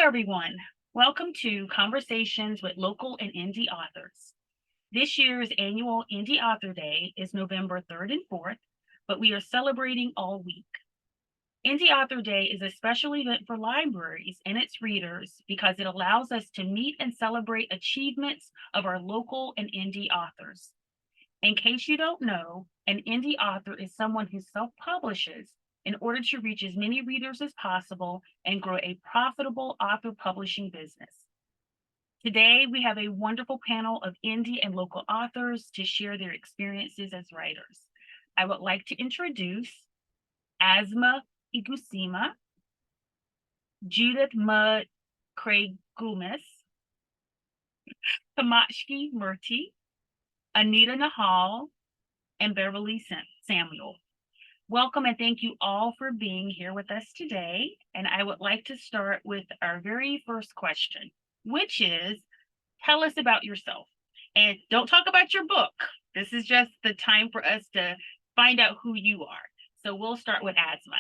everyone. Welcome to Conversations with Local and Indie Authors. This year's annual Indie Author Day is November 3rd and 4th, but we are celebrating all week. Indie Author Day is a special event for libraries and its readers because it allows us to meet and celebrate achievements of our local and indie authors. In case you don't know, an indie author is someone who self-publishes in order to reach as many readers as possible and grow a profitable author publishing business. Today, we have a wonderful panel of indie and local authors to share their experiences as writers. I would like to introduce Asma Elgouacem, Judith Mudd Craig Gumas, Kamachki Murti, Anita Nahal, and Beverly Samuel. Welcome and thank you all for being here with us today. And I would like to start with our very first question, which is, tell us about yourself. And don't talk about your book. This is just the time for us to find out who you are. So we'll start with Asma.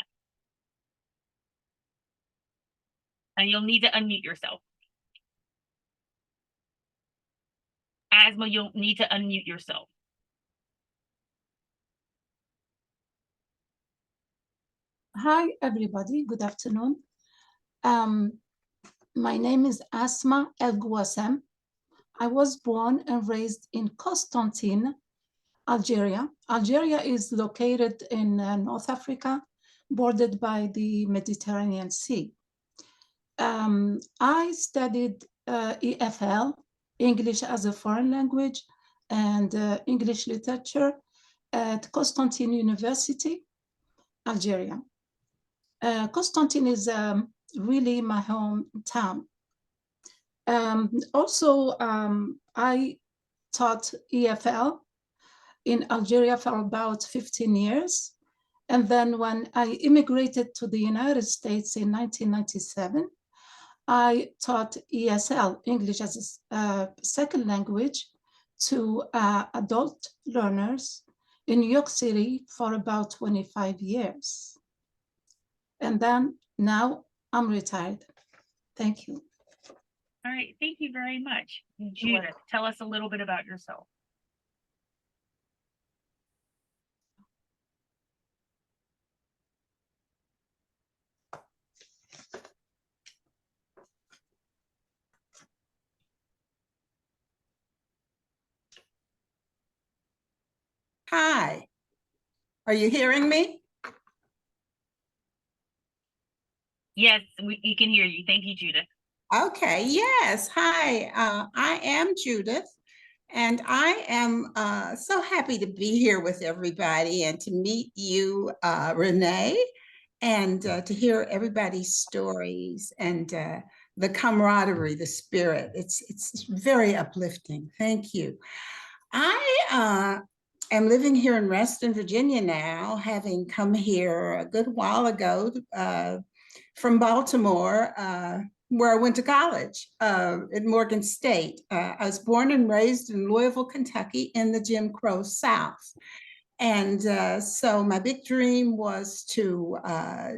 And you'll need to unmute yourself. Asma, you'll need to unmute yourself. Hi, everybody. Good afternoon. My name is Asma Elgouacem. I was born and raised in Constantine, Algeria. Algeria is located in North Africa, bordered by the Mediterranean Sea. I studied EFL, English as a Foreign Language, and English Literature at Constantine University, Algeria. Constantine is really my hometown. I taught EFL in Algeria for about 15 years. And then when I immigrated to the United States in 1997, I taught ESL, English as a second language, to adult learners in New York City for about 25 years. And then now I'm retired. Thank you. All right, thank you very much. Judith, tell us a little bit about yourself. Hi, are you hearing me? Yes, we can hear you. Thank you, Judith. Okay, yes. Hi, I am Judith, and I am so happy to be here with everybody and to meet you, Renee, and to hear everybody's stories and the camaraderie, the spirit. It's very uplifting. Thank you. I am living here in Reston, Virginia now, having come here a good while ago from Baltimore, where I went to college at Morgan State. I was born and raised in Louisville, Kentucky, in the Jim Crow South. And so my big dream was to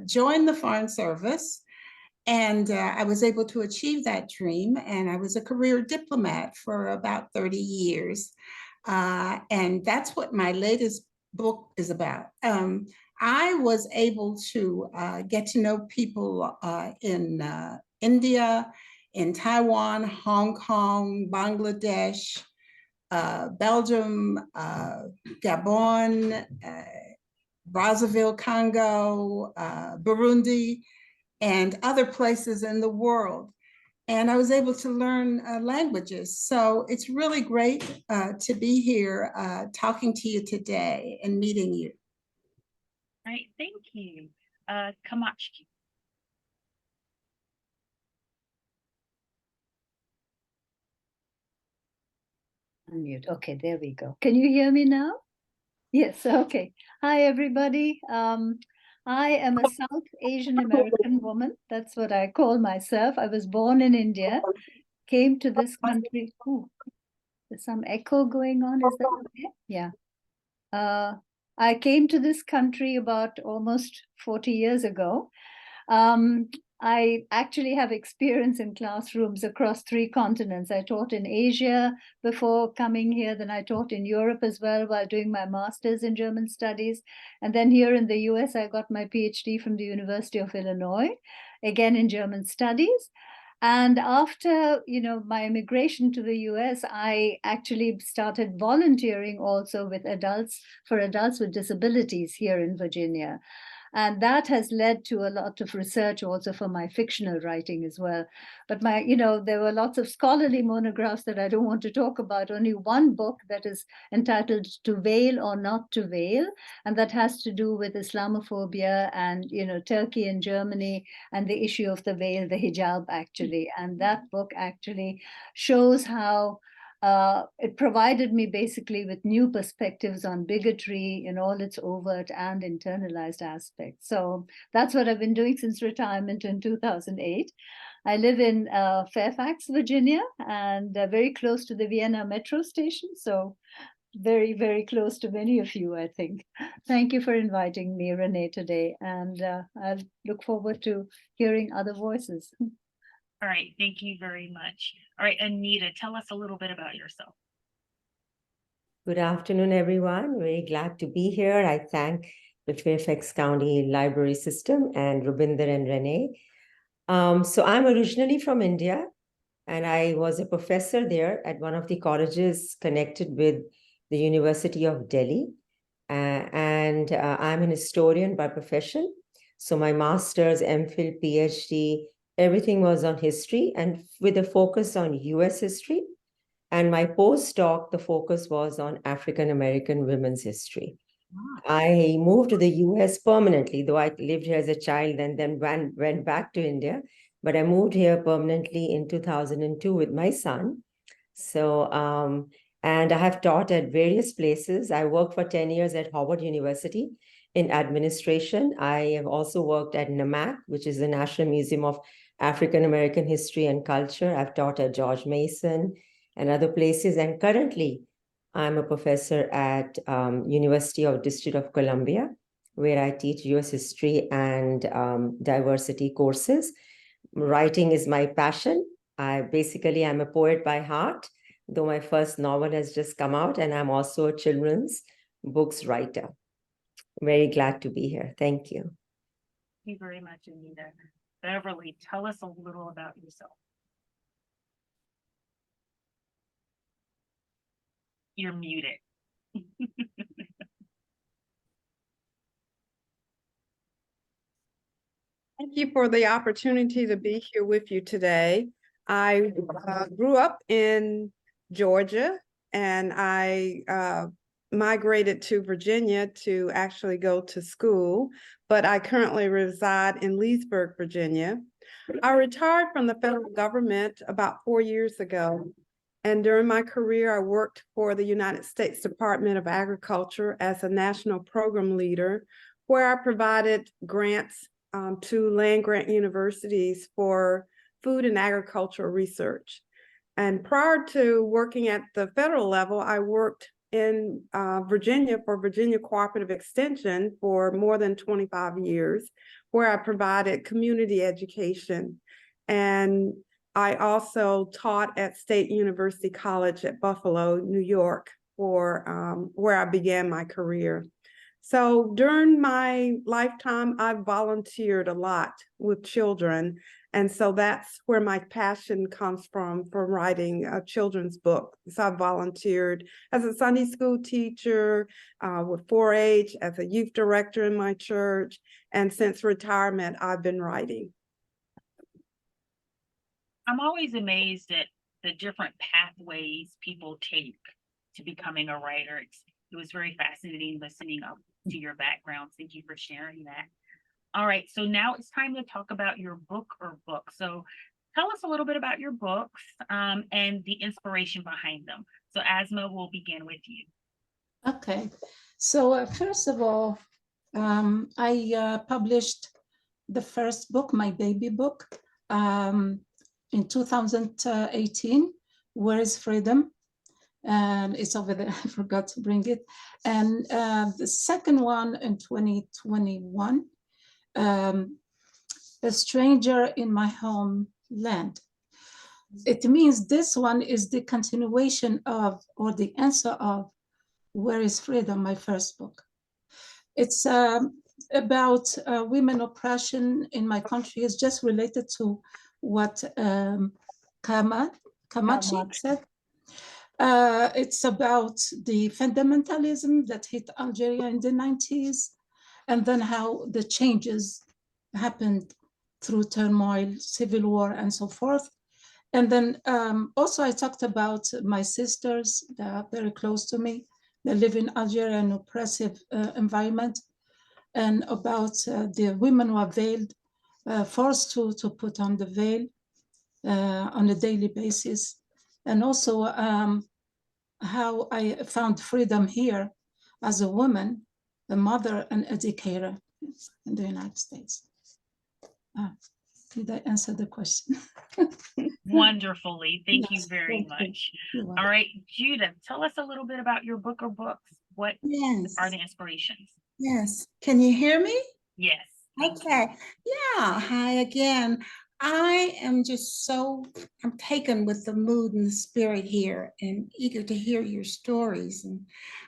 join the Foreign Service. And I was able to achieve that dream. And I was a career diplomat for about 30 years. And that's what my latest book is about. I was able to get to know people in India, in Taiwan, Hong Kong, Bangladesh, Belgium, Gabon, Brazzaville, Congo, Burundi, and other places in the world. And I was able to learn languages. So it's really great to be here talking to you today and meeting you. All right, thank you. Kamachki. Unmute. Okay, there we go. Can you hear me now? Yes, okay. Hi, everybody. I am a South Asian American woman. That's what I call myself. I was born in India, came to this country. Oh, there's some echo going on. Is that okay? Yeah. I came to this country about almost 40 years ago. I actually have experience in classrooms across 3 continents. I taught in Asia before coming here, then I taught in Europe as well while doing my master's in German studies. And then here in the US, I got my PhD from the University of Illinois, again in German studies. And after, my immigration to the US, I actually started volunteering also with for adults with disabilities here in Virginia. And that has led to a lot of research also for my fictional writing as well. But there were lots of scholarly monographs that I don't want to talk about. Only one book that is entitled To Veil or Not to Veil, and that has to do with Islamophobia and, Turkey and Germany and the issue of the veil, the hijab, actually. And that book actually shows how it provided me basically with new perspectives on bigotry in all its overt and internalized aspects. So that's what I've been doing since retirement in 2008. I live in Fairfax, Virginia, and very close to the Vienna metro station. So very, very close to many of you, I think. Thank you for inviting me, Renee, today. And I look forward to hearing other voices. All right, thank you very much. All right, Anita, tell us a little bit about yourself. Good afternoon, everyone. Very glad to be here. I thank the Fairfax County Library System and Rubinder and Renee. So I'm originally from India, and I was a professor there at one of the colleges connected with the University of Delhi. And I'm an historian by profession. So my master's, MPhil, PhD, everything was on history and with a focus on US history. And my postdoc, the focus was on African-American women's history. Wow. I moved to the US permanently, though I lived here as a child and then went back to India. But I moved here permanently in 2002 with my son. So, and I have taught at various places. I worked for 10 years at Howard University in administration. I have also worked at NAMAC, which is the National Museum of African American History and Culture. I've taught at George Mason and other places. And currently, I'm a professor at University of District of Columbia, where I teach US history and diversity courses. Writing is my passion. I'm a poet by heart, though my first novel has just come out, and I'm also a children's books writer. Very glad to be here. Thank you. Thank you very much, Anita. Beverly, tell us a little about yourself. You're muted. Thank you for the opportunity to be here with you today. I grew up in Georgia, and I migrated to Virginia to actually go to school, but I currently reside in Leesburg, Virginia. I retired from the federal government about 4 years ago, and during my career, I worked for the United States Department of Agriculture as a national program leader, where I provided grants to land-grant universities for food and agricultural research. And prior to working at the federal level, I worked in Virginia for Virginia Cooperative Extension for more than 25 years, where I provided community education. And I also taught at State University College at Buffalo, New York, for where I began my career. So during my lifetime, I've volunteered a lot with children. And so that's where my passion comes from writing a children's book. So I volunteered as a Sunday school teacher, with 4-H, as a youth director in my church. And since retirement, I've been writing. I'm always amazed at the different pathways people take to becoming a writer. It was very fascinating listening up to your background. Thank you for sharing that. All right, so now it's time to talk about your book or books. So tell us a little bit about your books and the inspiration behind them. So Asma, we'll begin with you. Okay, so first of all, I published the first book, my baby book, in 2018, Where is Freedom? And it's over there, I forgot to bring it. And the second one in 2021, a stranger in my homeland. It means this one is the continuation of, or the answer of, Where is Freedom, my first book. It's about women oppression in my country. It's just related to what Kamachi said. It's about the fundamentalism that hit Algeria in the 90s, and then how the changes happened through turmoil, civil war, and so forth. And then also I talked about my sisters that are very close to me. They live in Algeria, an oppressive environment, and about the women who are veiled, forced to put on the veil on a daily basis. And also how I found freedom here as a woman, a mother, and educator in the United States. Did I answer the question? Wonderfully. Thank you Yes, very thank you. much. You're welcome. All right, Judith, tell us a little bit about your book or books. What Yes, are the inspirations? yes. Can you hear me? Yes. thank you. Okay. Yeah. Hi again. I am just I'm taken with the mood and the spirit here and eager to hear your stories. And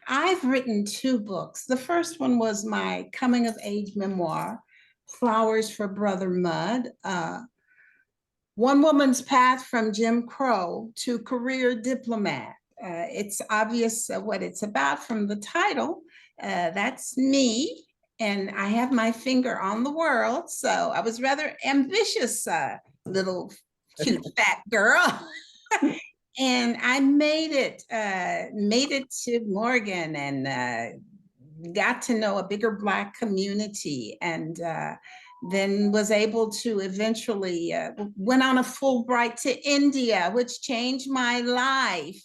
I've written 2 books. The first one was my coming of age memoir, Flowers for Brother Mud. One woman's path from Jim Crow to career diplomat. It's obvious what it's about from the title. That's me, and I have my finger on the world. So I was rather ambitious, little cute fat girl. And I made it to Morgan and got to know a bigger Black community, and then was able to eventually went on a Fulbright to India, which changed my life.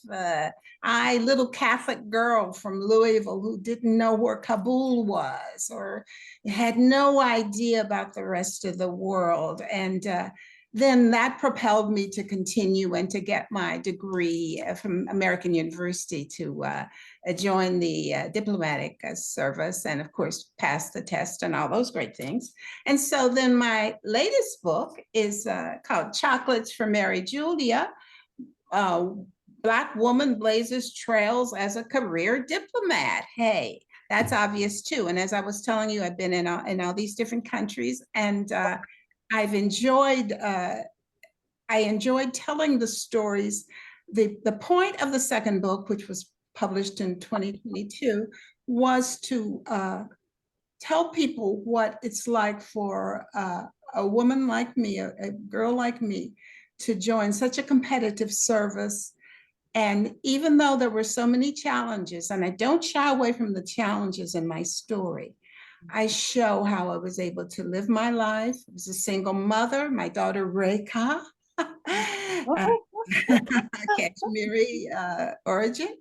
I, little Catholic girl from Louisville who didn't know where Kabul was or had no idea about the rest of the world. And then that propelled me to continue and to get my degree from American University to join the diplomatic service and, of course, pass the test and all those great things. And so then my latest book is called Chocolates for Mary Julia. Black woman blazes trails as a career diplomat. Hey, that's obvious too. And as I was telling you, I've been in all these different countries, and I enjoyed telling the stories. The point of the second book, which was published in 2022, was to tell people what it's like for a woman like me, a girl like me, to join such a competitive service. And even though there were so many challenges, and I don't shy away from the challenges in my story, I show how I was able to live my life. I was a single mother, my daughter Rekha, Kashmiri origin,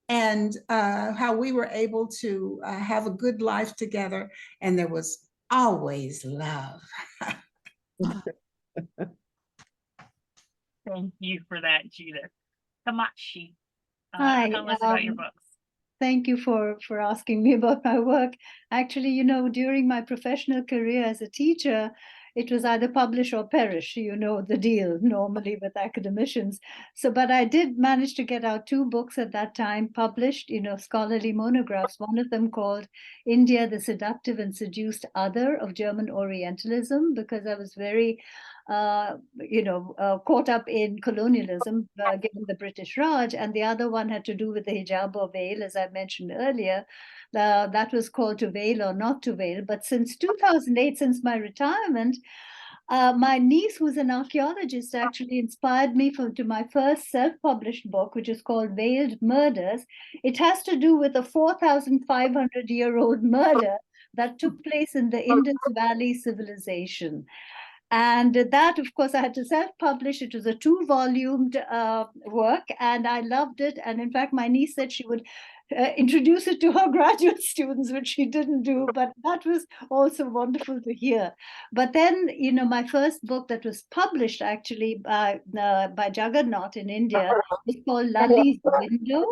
and how we were able to have a good life together, and there was always love. Thank you for that, Judith. Kamachi, Hi, tell us about your books. Thank you for asking me about my work. Actually, you know, during my professional career as a teacher, it was either publish or perish, you know, the deal normally with academicians. So, but I did manage to get out 2 books at that time published, you know, scholarly monographs, one of them called India, the Seductive and Seduced Other of German Orientalism, because I was very caught up in colonialism given the British Raj, and the other one had to do with the hijab or veil, as I mentioned earlier. That was called To Veil or Not to Veil. But since 2008, since my retirement, my niece, who's an archaeologist, actually inspired me to my first self-published book, which is called Veiled Murders. It has to do with a 4,500-year-old murder that took place in the Indus Valley civilization. And that, of course, I had to self-publish. It was a 2-volumed work, and I loved it. And in fact, my niece said she would introduce it to her graduate students, which she didn't do, but that was also wonderful to hear. But then, you know, my first book that was published actually by Jagannath in India is called Lali's Window.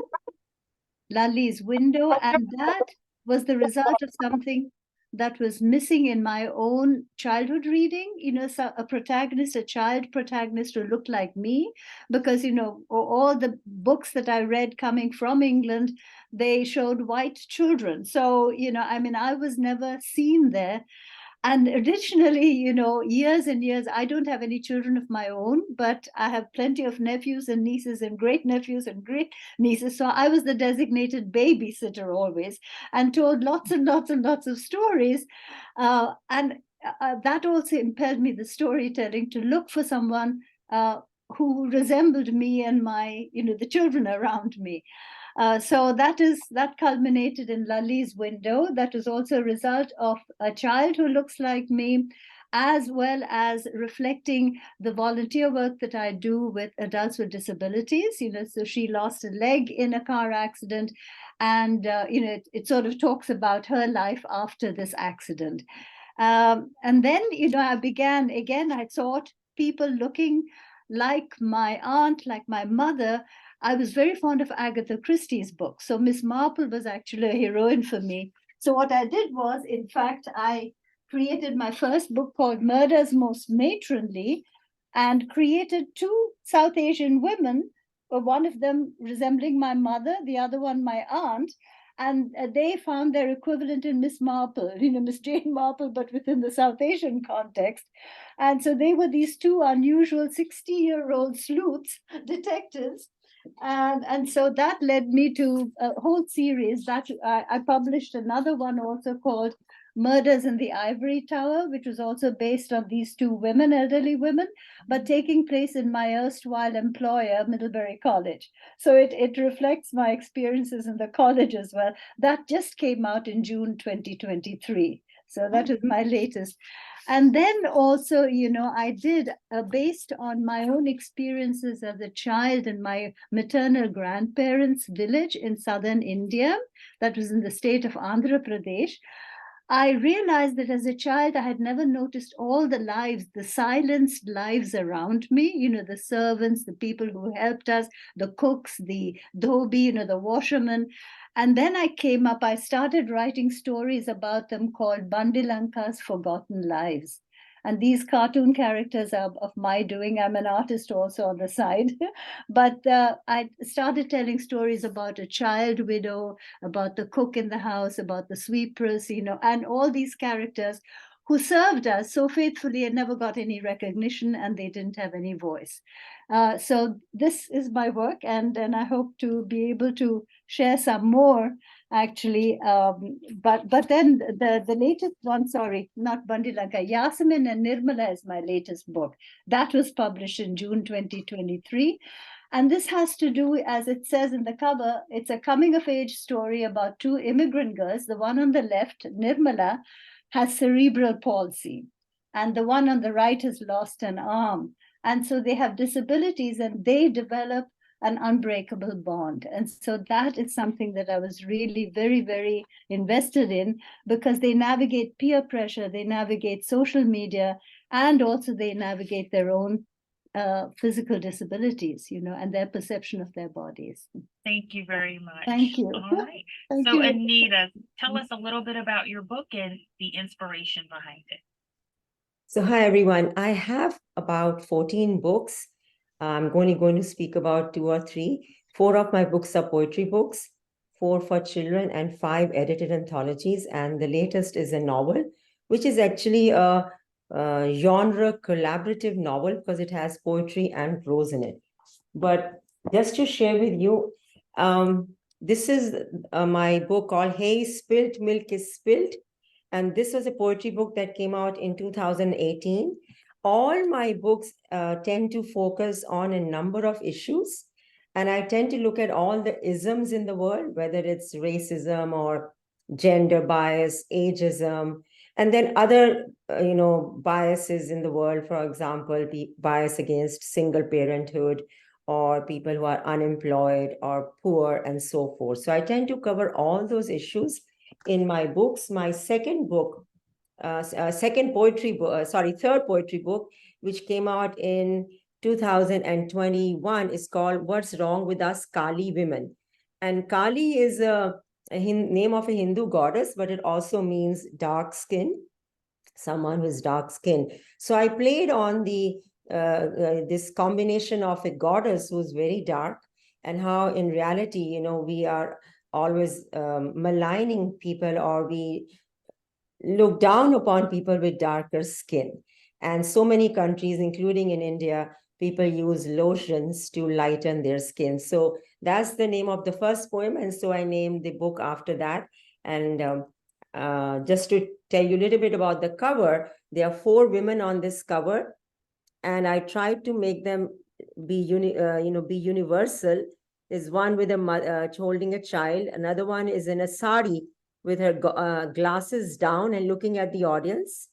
Lali's Window, and that was the result of something that was missing in my own childhood reading, so a protagonist, a child protagonist who looked like me, because, all the books that I read coming from England, they showed white children. So, I was never seen there. And additionally, years and years, I don't have any children of my own, but I have plenty of nephews and nieces and great nephews and great nieces. So I was the designated babysitter always and told lots and lots and lots of stories. And that also impelled me, the storytelling, to look for someone who resembled me and the children around me. So that culminated in Lali's Window. That was also a result of a child who looks like me, as well as reflecting the volunteer work that I do with adults with disabilities. So she lost a leg in a car accident, and it sort of talks about her life after this accident. And then I began again. I sought people looking like my aunt, like my mother. I was very fond of Agatha Christie's books. So Miss Marple was actually a heroine for me. So what I did was, in fact, I created my first book called Murders Most Matronly, and created two South Asian women, one of them resembling my mother, the other one my aunt. And they found their equivalent in Miss Marple, Miss Jane Marple, but within the South Asian context. And so they were these two unusual 60-year-old sleuths, detectives. And so that led me to a whole series that I published another one also called Murders in the Ivory Tower, which was also based on these two women, elderly women, but taking place in my erstwhile employer, Middlebury College. So it reflects my experiences in the college as well. That just came out in June 2023. So that is my latest. And then also, I did, based on my own experiences as a child in my maternal grandparents' village in southern India, that was in the state of Andhra Pradesh. I realized that as a child, I had never noticed all the lives, the silenced lives around me, the servants, the people who helped us, the cooks, the dhobi, the washermen. And then I started writing stories about them called Bandilanka's Forgotten Lives. And these cartoon characters are of my doing. I'm an artist also on the side. But I started telling stories about a child widow, about the cook in the house, about the sweepers, and all these characters who served us so faithfully and never got any recognition, and they didn't have any voice. So this is my work, and I hope to be able to share some more, actually. But then the latest one, sorry, not Bandilanka, Yasemin and Nirmala is my latest book. That was published in June 2023. And this has to do, as it says in the cover, it's a coming-of-age story about two immigrant girls. The one on the left, Nirmala, has cerebral palsy, and the one on the right has lost an arm. And so they have disabilities, and they develop an unbreakable bond. And so that is something that I was really very, very invested in, because they navigate peer pressure, they navigate social media, and also they navigate their own physical disabilities, and their perception of their bodies. Thank you very much. Thank you. All right. Thank So you. Anita, tell us a little bit about your book and the inspiration behind it. So hi, everyone. I have about 14 books. I'm going to speak about 2 or 3. 4 of my books are poetry books, 4 for children, and 5 edited anthologies. And the latest is a novel, which is actually a genre collaborative novel because it has poetry and prose in it. But just to share with you, this is my book called Hey, Spilt Milk is Spilt. And this was a poetry book that came out in 2018. All my books tend to focus on a number of issues. And I tend to look at all the isms in the world, whether it's racism or gender bias, ageism, and then other, biases in the world. For example, the bias against single parenthood, or people who are unemployed or poor, and so forth. So I tend to cover all those issues in my books. My second book, third poetry book, which came out in 2021, is called What's Wrong with Us Kali Women. And Kali is a name of a Hindu goddess, but it also means dark skin, someone who's dark skin. So I played on this combination of a goddess who's very dark, and how in reality, we are always maligning people, or we look down upon people with darker skin. And so many countries, including in India, people use lotions to lighten their skin. So that's the name of the first poem. And so I named the book after that. And just to tell you a little bit about the cover, there are 4 women on this cover, and I tried to make them be universal. There's one with a mother holding a child. Another one is in a sari with her glasses down and looking at the audience.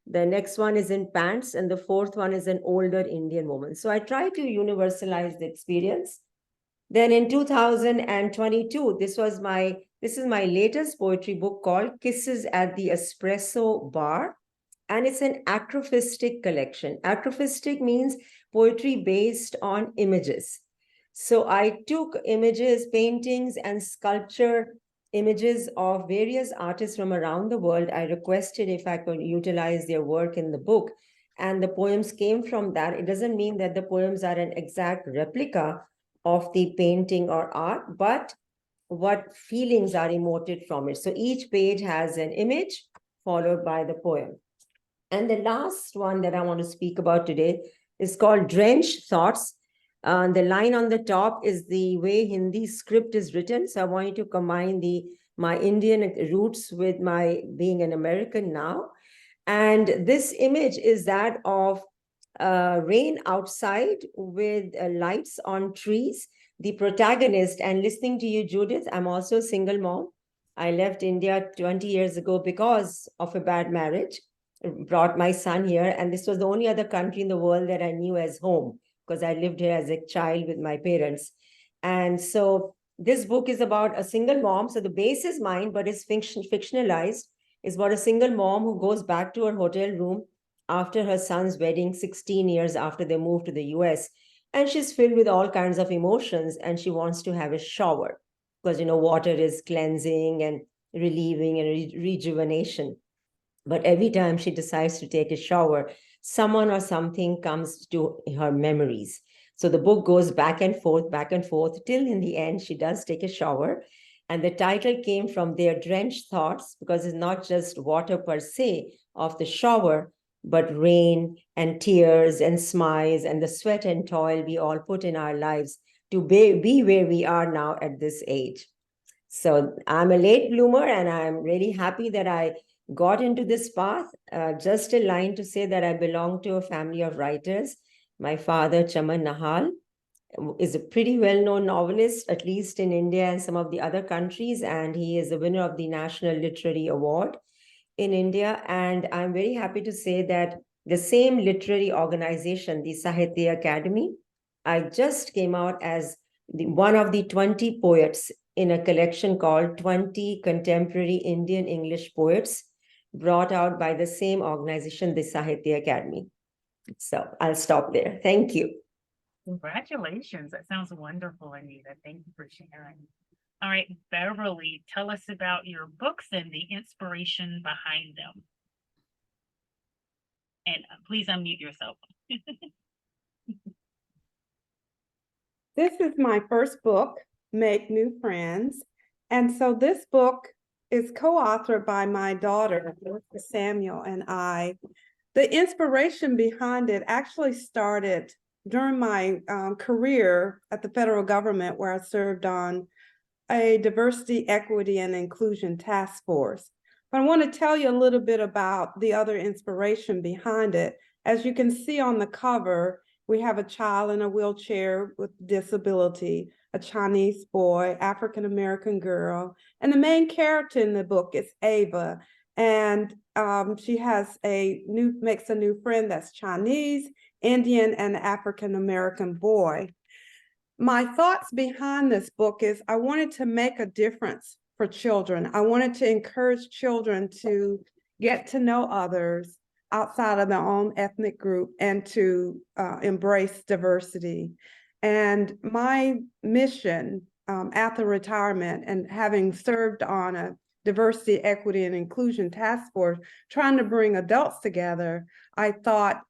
The next one is in pants, and the 4th one is an older Indian woman. So I try to universalize the experience. Then in 2022, this is my latest poetry book called Kisses at the Espresso Bar. And it's an acrophistic collection. Acrophistic means poetry based on images. So I took images, paintings, and sculpture images of various artists from around the world. I requested if I could utilize their work in the book, and the poems came from that. It doesn't mean that the poems are an exact replica of the painting or art, but what feelings are emoted from it. So each page has an image followed by the poem. And the last one that I want to speak about today is called Drenched Thoughts. The line on the top is the way Hindi script is written. So I want you to combine my Indian roots with my being an American now. And this image is that of rain outside with lights on trees. The protagonist, and listening to you, Judith, I'm also a single mom. I left India 20 years ago because of a bad marriage. Brought my son here, and this was the only other country in the world that I knew as home, because I lived here as a child with my parents. And so this book is about a single mom. So the base is mine, but it's fictionalized. It's about a single mom who goes back to her hotel room after her son's wedding, 16 years after they moved to the US. And she's filled with all kinds of emotions, and she wants to have a shower because, water is cleansing and relieving and rejuvenation. But every time she decides to take a shower, someone or something comes to her memories. So the book goes back and forth, till in the end, she does take a shower. And the title came from their drenched thoughts, because it's not just water per se of the shower, but rain and tears and smiles and the sweat and toil we all put in our lives to be where we are now at this age. So I'm a late bloomer, and I'm really happy that I got into this path. Just a line to say that I belong to a family of writers. My father, Chaman Nahal, is a pretty well-known novelist, at least in India and some of the other countries, and he is the winner of the National Literary Award in India. And I'm very happy to say that the same literary organization, the Sahitya Academy, I just came out as one of the 20 poets in a collection called 20 Contemporary Indian English Poets, brought out by the same organization, the Sahitya Academy. So I'll stop there. Thank you. Congratulations. That sounds wonderful, Anita. Thank you for sharing. All right, Beverly, tell us about your books and the inspiration behind them. And please unmute yourself. This is my first book, Make New Friends. And so this book is co-authored by my daughter, Samuel, and I. The inspiration behind it actually started during my career at the federal government, where I served on a diversity, equity, and inclusion task force. But I want to tell you a little bit about the other inspiration behind it. As you can see on the cover, we have a child in a wheelchair with disability, a Chinese boy, African-American girl, and the main character in the book is Ava. And she makes a new friend that's Chinese, Indian, and African-American boy. My thoughts behind this book is I wanted to make a difference for children. I wanted to encourage children to get to know others outside of their own ethnic group and to embrace diversity. And my mission after retirement and having served on a diversity, equity, and inclusion task force, trying to bring adults together, I thought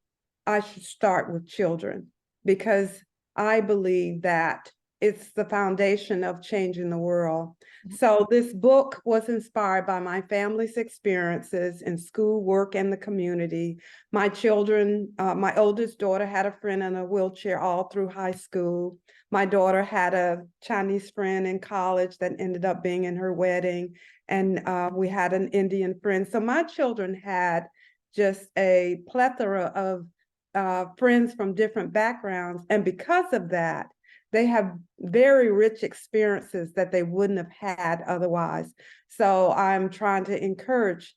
I should start with children because I believe that it's the foundation of changing the world. So this book was inspired by my family's experiences in school, work, and the community. My children, my oldest daughter had a friend in a wheelchair all through high school. My daughter had a Chinese friend in college that ended up being in her wedding. And we had an Indian friend. So my children had just a plethora of friends from different backgrounds. And because of that, they have very rich experiences that they wouldn't have had otherwise. So I'm trying to encourage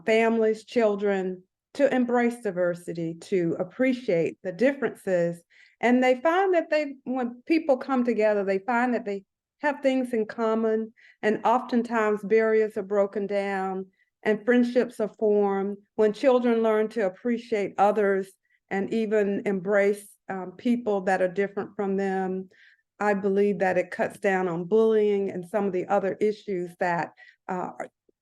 families, children to embrace diversity, to appreciate the differences. And they find that when people come together, they find that they have things in common, and oftentimes barriers are broken down and friendships are formed. When children learn to appreciate others and even embrace people that are different from them, I believe that it cuts down on bullying and some of the other issues that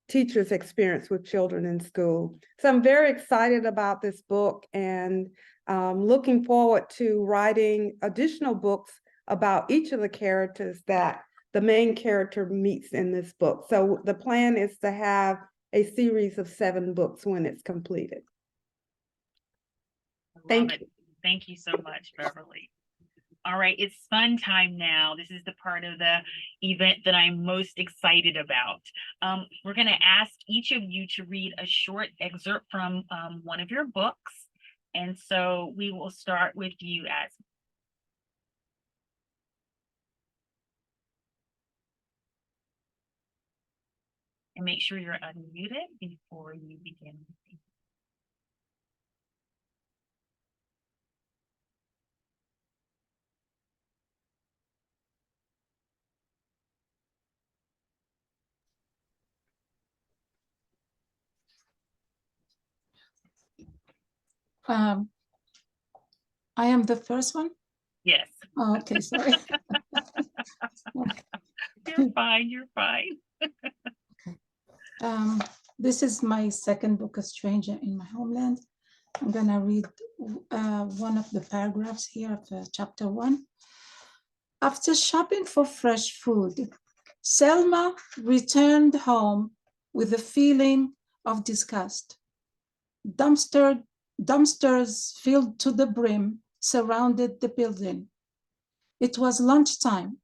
teachers experience with children in school. So I'm very excited about this book and looking forward to writing additional books about each of the characters that the main character meets in this book. So the plan is to have a series of 7 books when it's completed. Thank you. Thank you so much, Beverly. All right, it's fun time now. This is the part of the event that I'm most excited about. We're going to ask each of you to read a short excerpt from one of your books. And so we will start with you, Asma. And make sure you're unmuted before you begin. I am the first one? Yes. Oh, okay, sorry. You're fine, you're fine. This is my second book, A Stranger in My Homeland. I'm gonna read one of the paragraphs here of chapter 1. After shopping for fresh food, Selma returned home with a feeling of disgust. Dumpsters filled to the brim surrounded the building. It was lunchtime.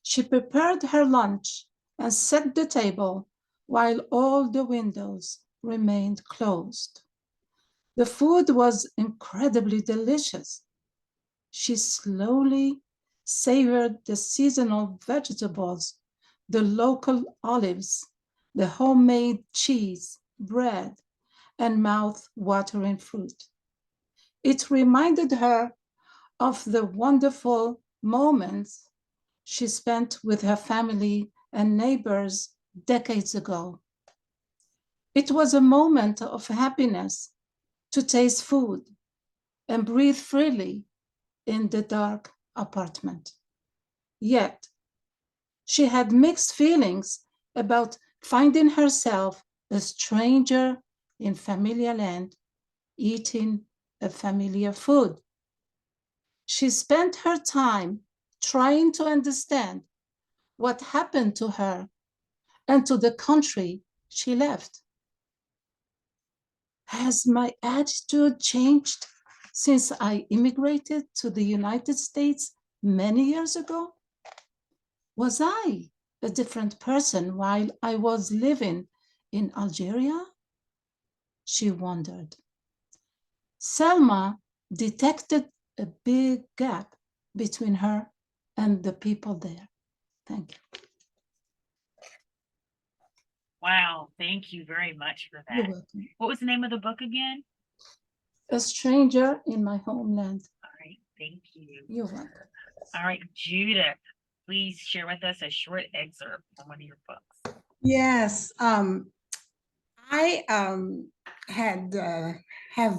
She prepared her lunch and set the table while all the windows remained closed. The food was incredibly delicious. She slowly savored the seasonal vegetables, the local olives, the homemade cheese, bread, and mouth-watering fruit. It reminded her of the wonderful moments she spent with her family and neighbors decades ago. It was a moment of happiness to taste food and breathe freely in the dark apartment. Yet, she had mixed feelings about finding herself a stranger in familiar land, eating a familiar food. She spent her time trying to understand what happened to her and to the country she left. Has my attitude changed since I immigrated to the United States many years ago? Was I a different person while I was living in Algeria? She wondered. Selma detected a big gap between her and the people there. Thank you. Wow, thank you very much for You're that. welcome. What was the name of the book again? A Stranger in My Homeland. All right, thank you. You're welcome. All right, Judith, please share with us a short excerpt from one of your books. Yes, I have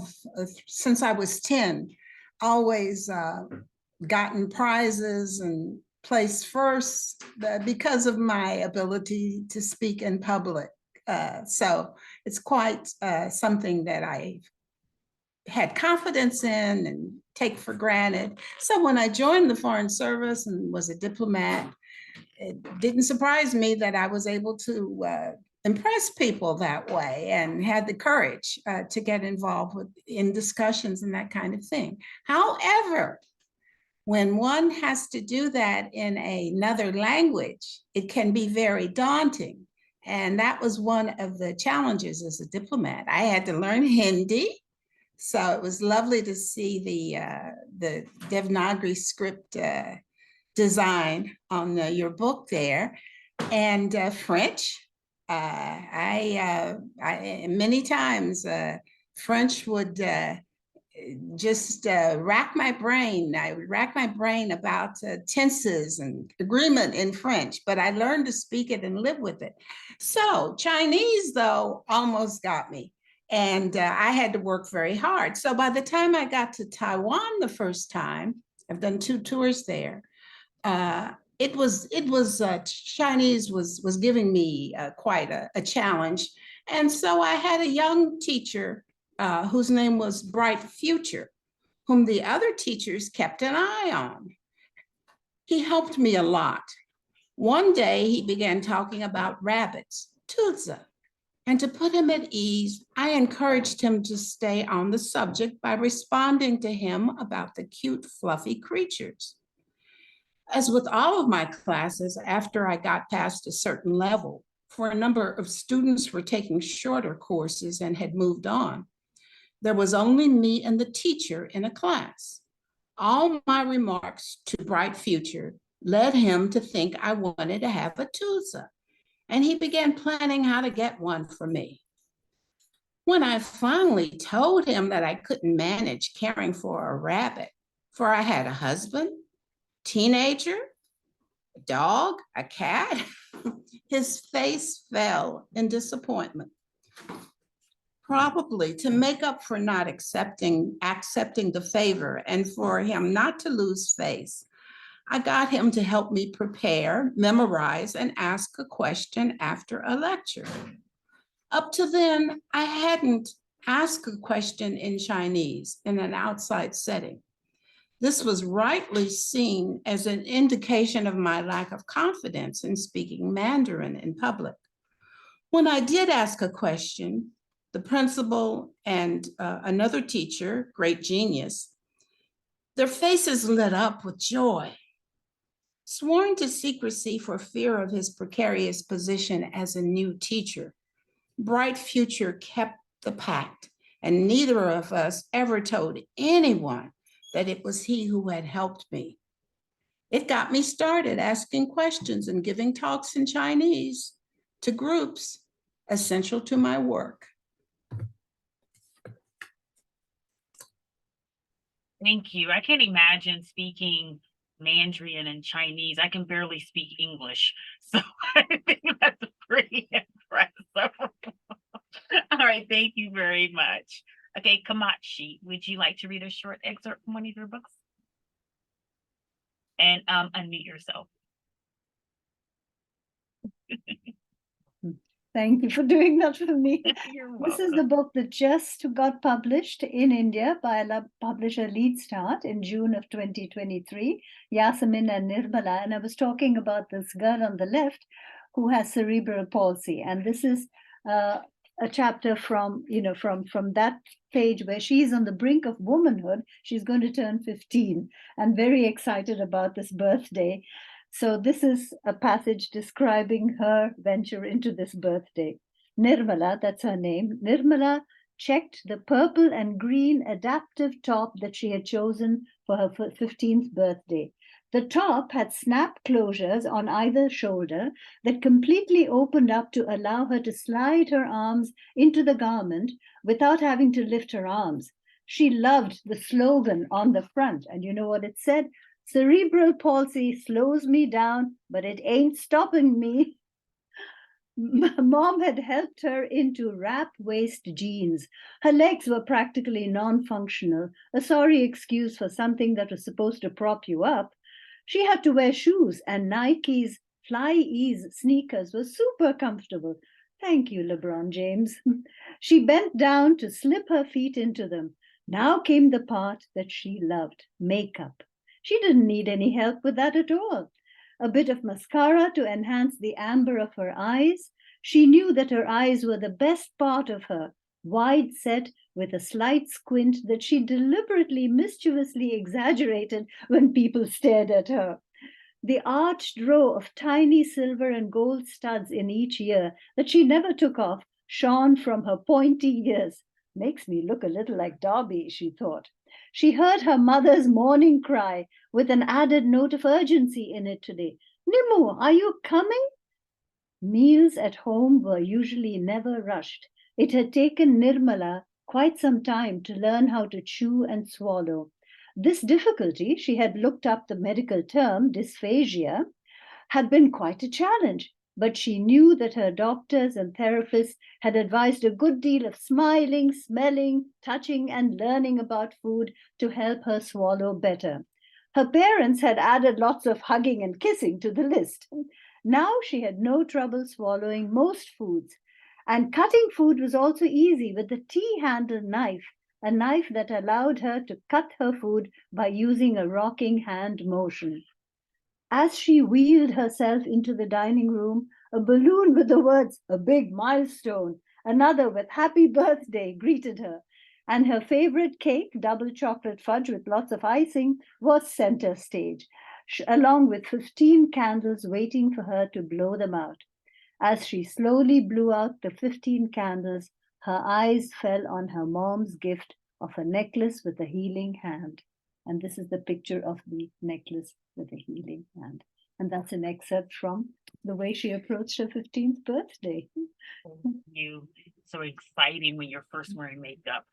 since I was 10 always gotten prizes and place first because of my ability to speak in public. So it's quite something that I had confidence in and take for granted. So when I joined the Foreign Service and was a diplomat, it didn't surprise me that I was able to impress people that way and had the courage to get involved in discussions and that kind of thing. However, when one has to do that in another language, it can be very daunting. And that was one of the challenges as a diplomat. I had to learn Hindi. So it was lovely to see the Devanagari script design on your book there, and French. I many times French would just rack my brain. I would rack my brain about tenses and agreement in French, but I learned to speak it and live with it. So Chinese, though, almost got me. And I had to work very hard. So by the time I got to Taiwan the first time, I've done 2 tours there. Chinese was giving me quite a challenge. And so I had a young teacher whose name was Bright Future, whom the other teachers kept an eye on. He helped me a lot. One day he began talking about rabbits, Tuza. And to put him at ease, I encouraged him to stay on the subject by responding to him about the cute, fluffy creatures. As with all of my classes, after I got past a certain level, for a number of students were taking shorter courses and had moved on, there was only me and the teacher in a class. All my remarks to Bright Future led him to think I wanted to have a Tuza, and he began planning how to get one for me. When I finally told him that I couldn't manage caring for a rabbit, for I had a husband, teenager, a dog, a cat, his face fell in disappointment. Probably to make up for not accepting the favor and for him not to lose face, I got him to help me prepare, memorize, and ask a question after a lecture. Up to then, I hadn't asked a question in Chinese in an outside setting. This was rightly seen as an indication of my lack of confidence in speaking Mandarin in public. When I did ask a question, the principal and another teacher, great genius, their faces lit up with joy. Sworn to secrecy for fear of his precarious position as a new teacher, Bright Future kept the pact, and neither of us ever told anyone that it was he who had helped me. It got me started asking questions and giving talks in Chinese to groups essential to my work. Thank you. I can't imagine speaking Mandarin and Chinese. I can barely speak English. So I think that's pretty impressive. All right, thank you very much. Okay, Kamachi, would you like to read a short excerpt from one of your books? And unmute yourself. Thank you for doing that for me. You're This is welcome. the book that just got published in India by a publisher Lead Start in June of 2023, Yasemin and Nirmala. And I was talking about this girl on the left who has cerebral palsy. And this is a chapter from that page where she's on the brink of womanhood. She's going to turn 15 and very excited about this birthday. So this is a passage describing her venture into this birthday. Nirmala, that's her name. Nirmala checked the purple and green adaptive top that she had chosen for her 15th birthday. The top had snap closures on either shoulder that completely opened up to allow her to slide her arms into the garment without having to lift her arms. She loved the slogan on the front, and you know what it said? Cerebral palsy slows me down, but it ain't stopping me. Mom had helped her into wrap waist jeans. Her legs were practically non-functional, a sorry excuse for something that was supposed to prop you up. She had to wear shoes, and Nike's Fly Ease sneakers were super comfortable. Thank you, LeBron James. She bent down to slip her feet into them. Now came the part that she loved, makeup. She didn't need any help with that at all. A bit of mascara to enhance the amber of her eyes. She knew that her eyes were the best part of her, wide set with a slight squint that she deliberately mischievously exaggerated when people stared at her. The arched row of tiny silver and gold studs in each ear that she never took off shone from her pointy ears. Makes me look a little like Darby, she thought. She heard her mother's morning cry with an added note of urgency in it today. Nimmu, are you coming? Meals at home were usually never rushed. It had taken Nirmala quite some time to learn how to chew and swallow. This difficulty, she had looked up the medical term, dysphagia, had been quite a challenge, but she knew that her doctors and therapists had advised a good deal of smiling, smelling, touching, and learning about food to help her swallow better. Her parents had added lots of hugging and kissing to the list. Now she had no trouble swallowing most foods, and cutting food was also easy with the T-handled knife, a knife that allowed her to cut her food by using a rocking hand motion. As she wheeled herself into the dining room, a balloon with the words, "A big milestone," another with "Happy Birthday" greeted her, and her favorite cake, double chocolate fudge with lots of icing, was center stage, along with 15 candles waiting for her to blow them out. As she slowly blew out the 15 candles, her eyes fell on her mom's gift of a necklace with a healing hand. And this is the picture of the necklace with a healing hand. And that's an excerpt from the way she approached her 15th birthday. You so exciting when you're first wearing makeup.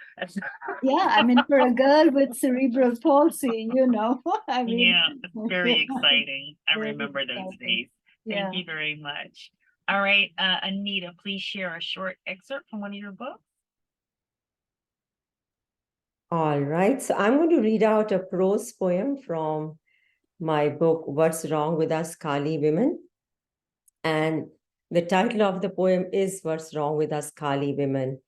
Yeah, I mean, for a girl with cerebral palsy, I mean. Yeah, it's very exciting. I Very remember those exciting. days. Thank Yeah. you very much. All right, Anita, please share a short excerpt from one of your books. All right, so I'm going to read out a prose poem from my book, What's Wrong with Us Kali Women? And the title of the poem is What's Wrong with Us Kali Women?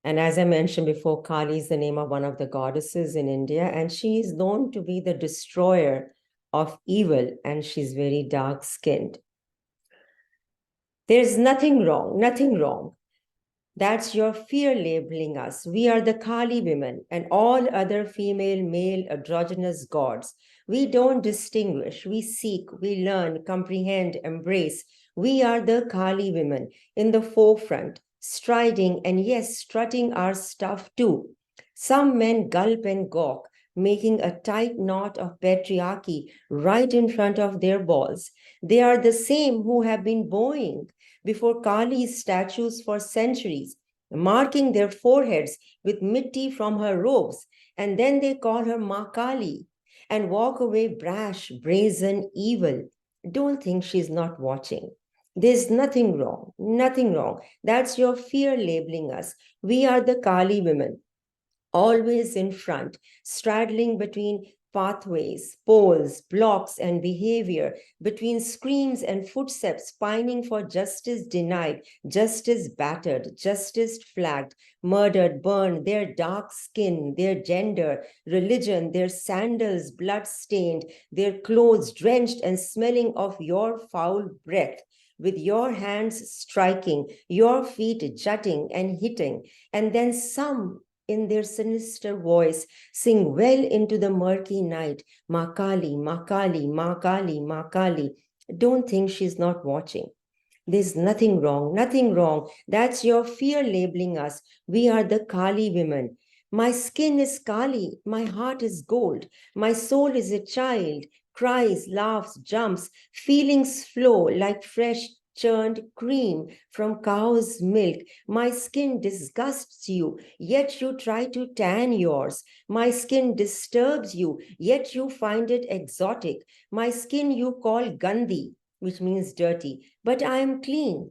And as I mentioned before, Kali is the name of one of the goddesses in India, and she is known to be the destroyer of evil, and she's very dark-skinned. There's nothing wrong, nothing wrong. That's your fear labeling us. We are the Kali women and all other female, male, androgynous gods. We don't distinguish. We seek, we learn, comprehend, embrace. We are the Kali women in the forefront, striding and yes, strutting our stuff too. Some men gulp and gawk, making a tight knot of patriarchy right in front of their balls. They are the same who have been bowing before Kali's statues for centuries, marking their foreheads with mitti from her robes, and then they call her Ma Kali and walk away brash, brazen, evil. Don't think she's not watching. There's nothing wrong, nothing wrong. That's your fear labeling us. We are the Kali women, always in front, straddling between pathways, poles, blocks, and behavior, between screams and footsteps, pining for justice denied, justice battered, justice flagged, murdered, burned, their dark skin, their gender, religion, their sandals blood-stained, their clothes drenched and smelling of your foul breath, with your hands striking, your feet jutting and hitting, and then some in their sinister voice, sing well into the murky night, Ma Kali, Ma Kali, Ma Kali, Ma Kali. Don't think she's not watching. There's nothing wrong, nothing wrong. That's your fear labeling us. We are the Kali women. My skin is Kali, my heart is gold, my soul is a child, cries, laughs, jumps, feelings flow like fresh churned cream from cow's milk. My skin disgusts you, yet you try to tan yours. My skin disturbs you, yet you find it exotic. My skin you call Gandhi, which means dirty, but I am clean.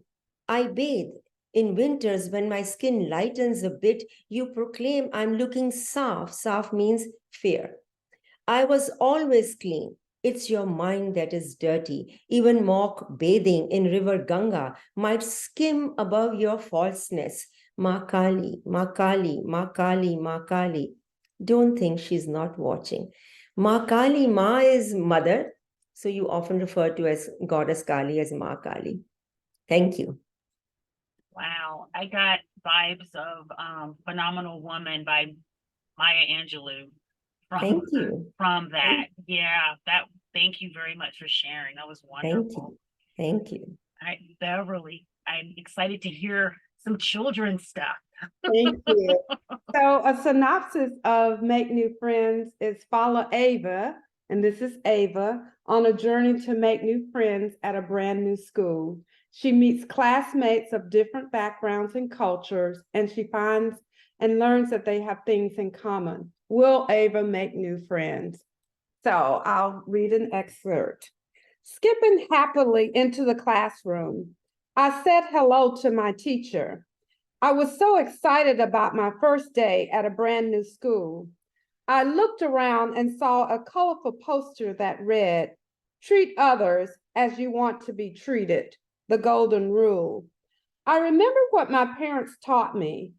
I bathe. In winters, when my skin lightens a bit, you proclaim I'm looking saf. Saf means fair. I was always clean. It's your mind that is dirty. Even mock bathing in river Ganga might skim above your falseness. Ma Kali, Ma Kali, Ma Kali, Ma Kali. Don't think she's not watching. Ma Kali, Ma is mother. So you often refer to as Goddess Kali as Ma Kali. Thank you. Wow, I got vibes of Phenomenal Woman by Maya Angelou Thank you. from that. Yeah, thank you very much for sharing. That was wonderful. Thank you. Beverly, I'm excited to hear some children's stuff. Thank you. So a synopsis of Make New Friends is follow Ava, and this is Ava, on a journey to make new friends at a brand new school. She meets classmates of different backgrounds and cultures, and she finds and learns that they have things in common. Will Ava make new friends? So I'll read an excerpt. Skipping happily into the classroom, I said hello to my teacher. I was so excited about my first day at a brand new school. I looked around and saw a colorful poster that read, "Treat others as you want to be treated, the golden rule." I remember what my parents taught me.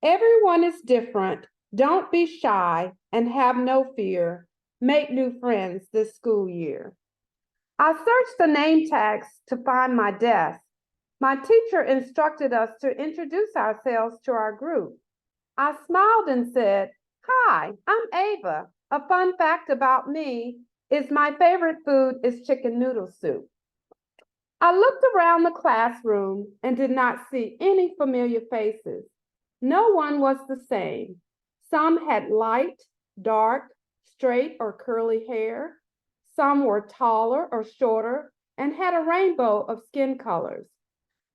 Everyone is different. Don't be shy and have no fear. Make new friends this school year. I searched the name tags to find my desk. My teacher instructed us to introduce ourselves to our group. I smiled and said, "Hi, I'm Ava. A fun fact about me is my favorite food is chicken noodle soup." I looked around the classroom and did not see any familiar faces. No one was the same. Some had light, dark, straight, or curly hair. Some were taller or shorter and had a rainbow of skin colors.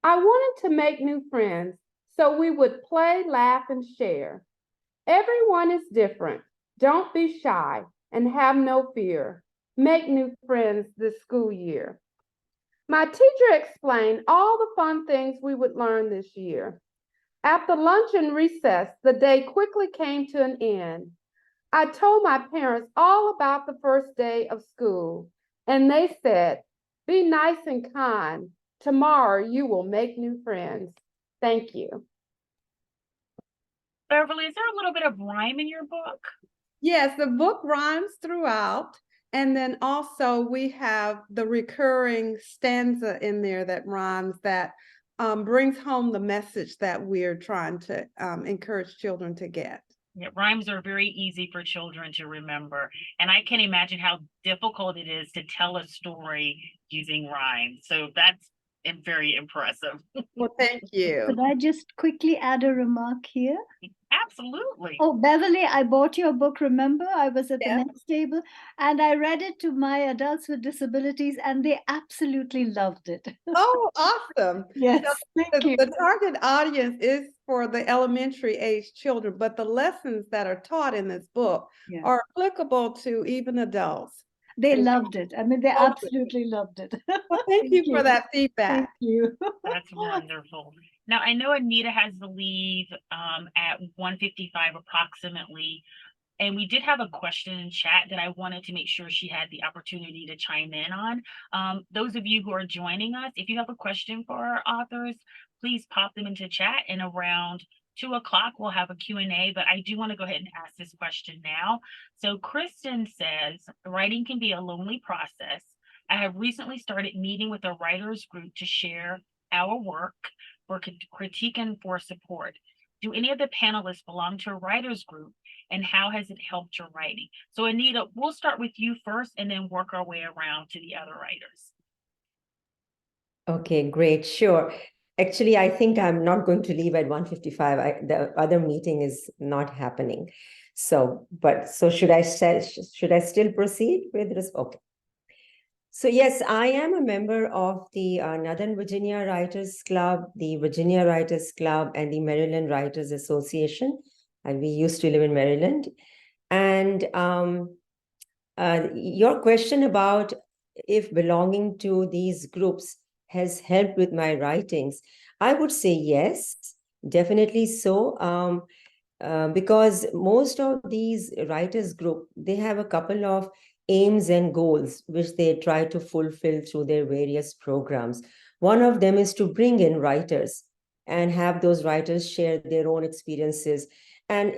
I wanted to make new friends so we would play, laugh, and share. Everyone is different. Don't be shy and have no fear. Make new friends this school year. My teacher explained all the fun things we would learn this year. After lunch and recess, the day quickly came to an end. I told my parents all about the first day of school, and they said, "Be nice and kind. Tomorrow you will make new friends." Thank you. Beverly, is there a little bit of rhyme in your book? Yes, the book rhymes throughout. And then also we have the recurring stanza in there that rhymes that brings home the message that we're trying to encourage children to get. Yeah, rhymes are very easy for children to remember. And I can imagine how difficult it is to tell a story using rhymes. So that's very impressive. Well, thank you. Could I just quickly add a remark here? Absolutely. Oh, Beverly, I bought your book, remember? I was at the Yeah. next table and I read it to my adults with disabilities and they absolutely loved it. Oh, awesome. Yes, thank you. The target audience is for the elementary age children, but the lessons that are taught in this book Yeah. are applicable to even adults. They Thank loved it. I mean, they Oh, good. absolutely loved it. Well, thank you for that feedback. Thank you. That's wonderful. Now, I know Anita has to leave at 1:55 approximately. And we did have a question in chat that I wanted to make sure she had the opportunity to chime in on. Those of you who are joining us, if you have a question for our authors, please pop them into chat, and around 2 o'clock, we'll have a Q&A, but I do want to go ahead and ask this question now. So Kristen says, writing can be a lonely process. I have recently started meeting with a writers group to share our work for critique and for support. Do any of the panelists belong to a writers group, and how has it helped your writing? So Anita, we'll start with you first and then work our way around to the other writers. Okay, great, sure. Actually, I think I'm not going to leave at 1:55. The other meeting is not happening. So should I still proceed with this? Okay. So yes, I am a member of the Northern Virginia Writers Club, the Virginia Writers Club, and the Maryland Writers Association. And we used to live in Maryland. And your question about if belonging to these groups has helped with my writings, I would say yes, definitely so. Because most of these writers group, they have a couple of aims and goals which they try to fulfill through their various programs. One of them is to bring in writers and have those writers share their own experiences. And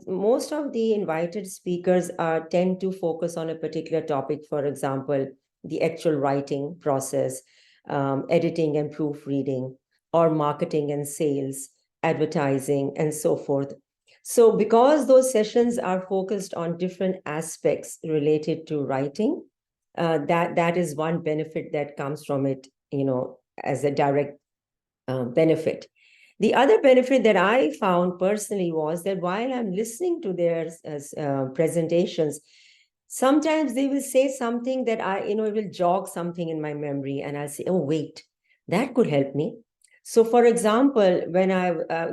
most of the invited speakers tend to focus on a particular topic, for example, the actual writing process, editing and proofreading, or marketing and sales, advertising, and so forth. So because those sessions are focused on different aspects related to writing, that is one benefit that comes from it, as a direct benefit. The other benefit that I found personally was that while I'm listening to their presentations, sometimes they will say something that it will jog something in my memory, and I'll say, oh, wait, that could help me. So, for example, when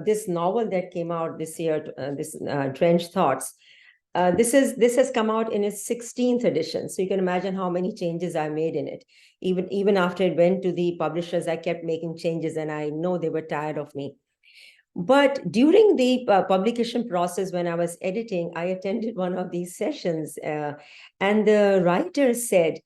this novel that came out this year, this Drenched Thoughts, this has come out in its 16th edition. So you can imagine how many changes I made in it. Even after it went to the publishers, I kept making changes, and I know they were tired of me. But during the publication process, when I was editing, I attended one of these sessions, and the writer said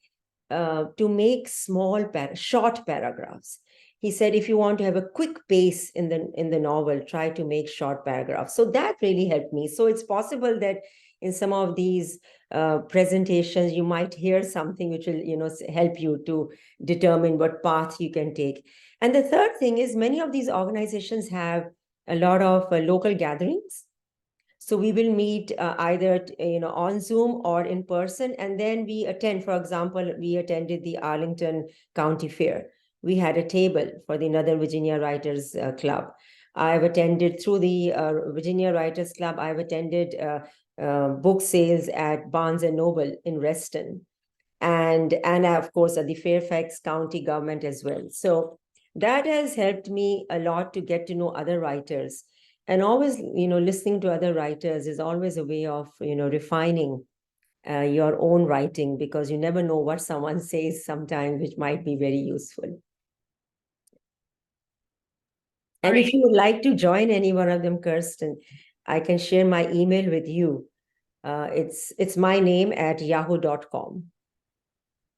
to make short paragraphs. He said, if you want to have a quick pace in the novel, try to make short paragraphs. So that really helped me. So it's possible that in some of these presentations, you might hear something which will, help you to determine what path you can take. And the third thing is, many of these organizations have a lot of local gatherings. So we will meet either on Zoom or in person, and then we attend. For example, we attended the Arlington County Fair. We had a table for the Northern Virginia Writers Club. I've attended through the Virginia Writers Club. I've attended book sales at Barnes and Noble in Reston, and of course at the Fairfax County government as well. So that has helped me a lot to get to know other writers. And always, listening to other writers is always a way of, refining your own writing, because you never know what someone says sometimes, which might be very useful. And if you would like to join any one of them, Kirsten, I can share my email with you. It's my name at yahoo.com.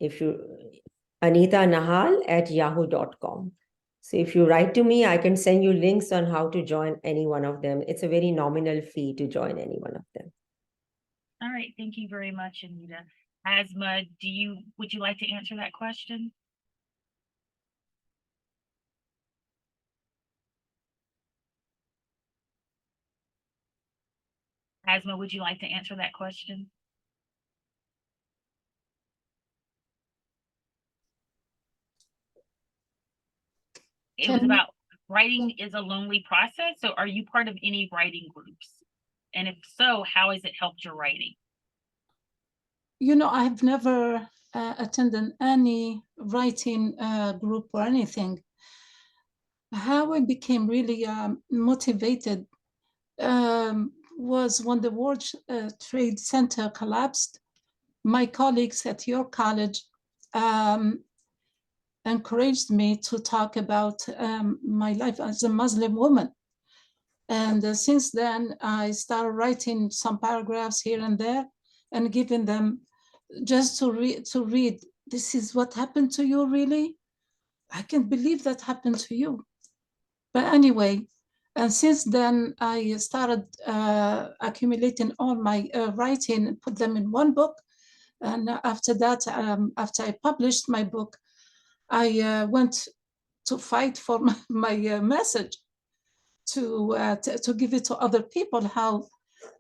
Anita Nahal at yahoo.com. So if you write to me, I can send you links on how to join any one of them. It's a very nominal fee to join any one of them. All right. Thank you very much, Anita. Asma, would you like to answer that question? Asma, would you like to answer that question? It was about writing is a lonely process. So are you part of any writing groups? And if so, how has it helped your writing? I've never attended any writing group or anything. How I became really motivated was when the World Trade Center collapsed. My colleagues at your college encouraged me to talk about my life as a Muslim woman. And since then, I started writing some paragraphs here and there and giving them just to read. This is what happened to you, really? I can't believe that happened to you. But anyway, and since then, I started accumulating all my writing and put them in one book. And after that, after I published my book, I went to fight for my message, to give it to other people, how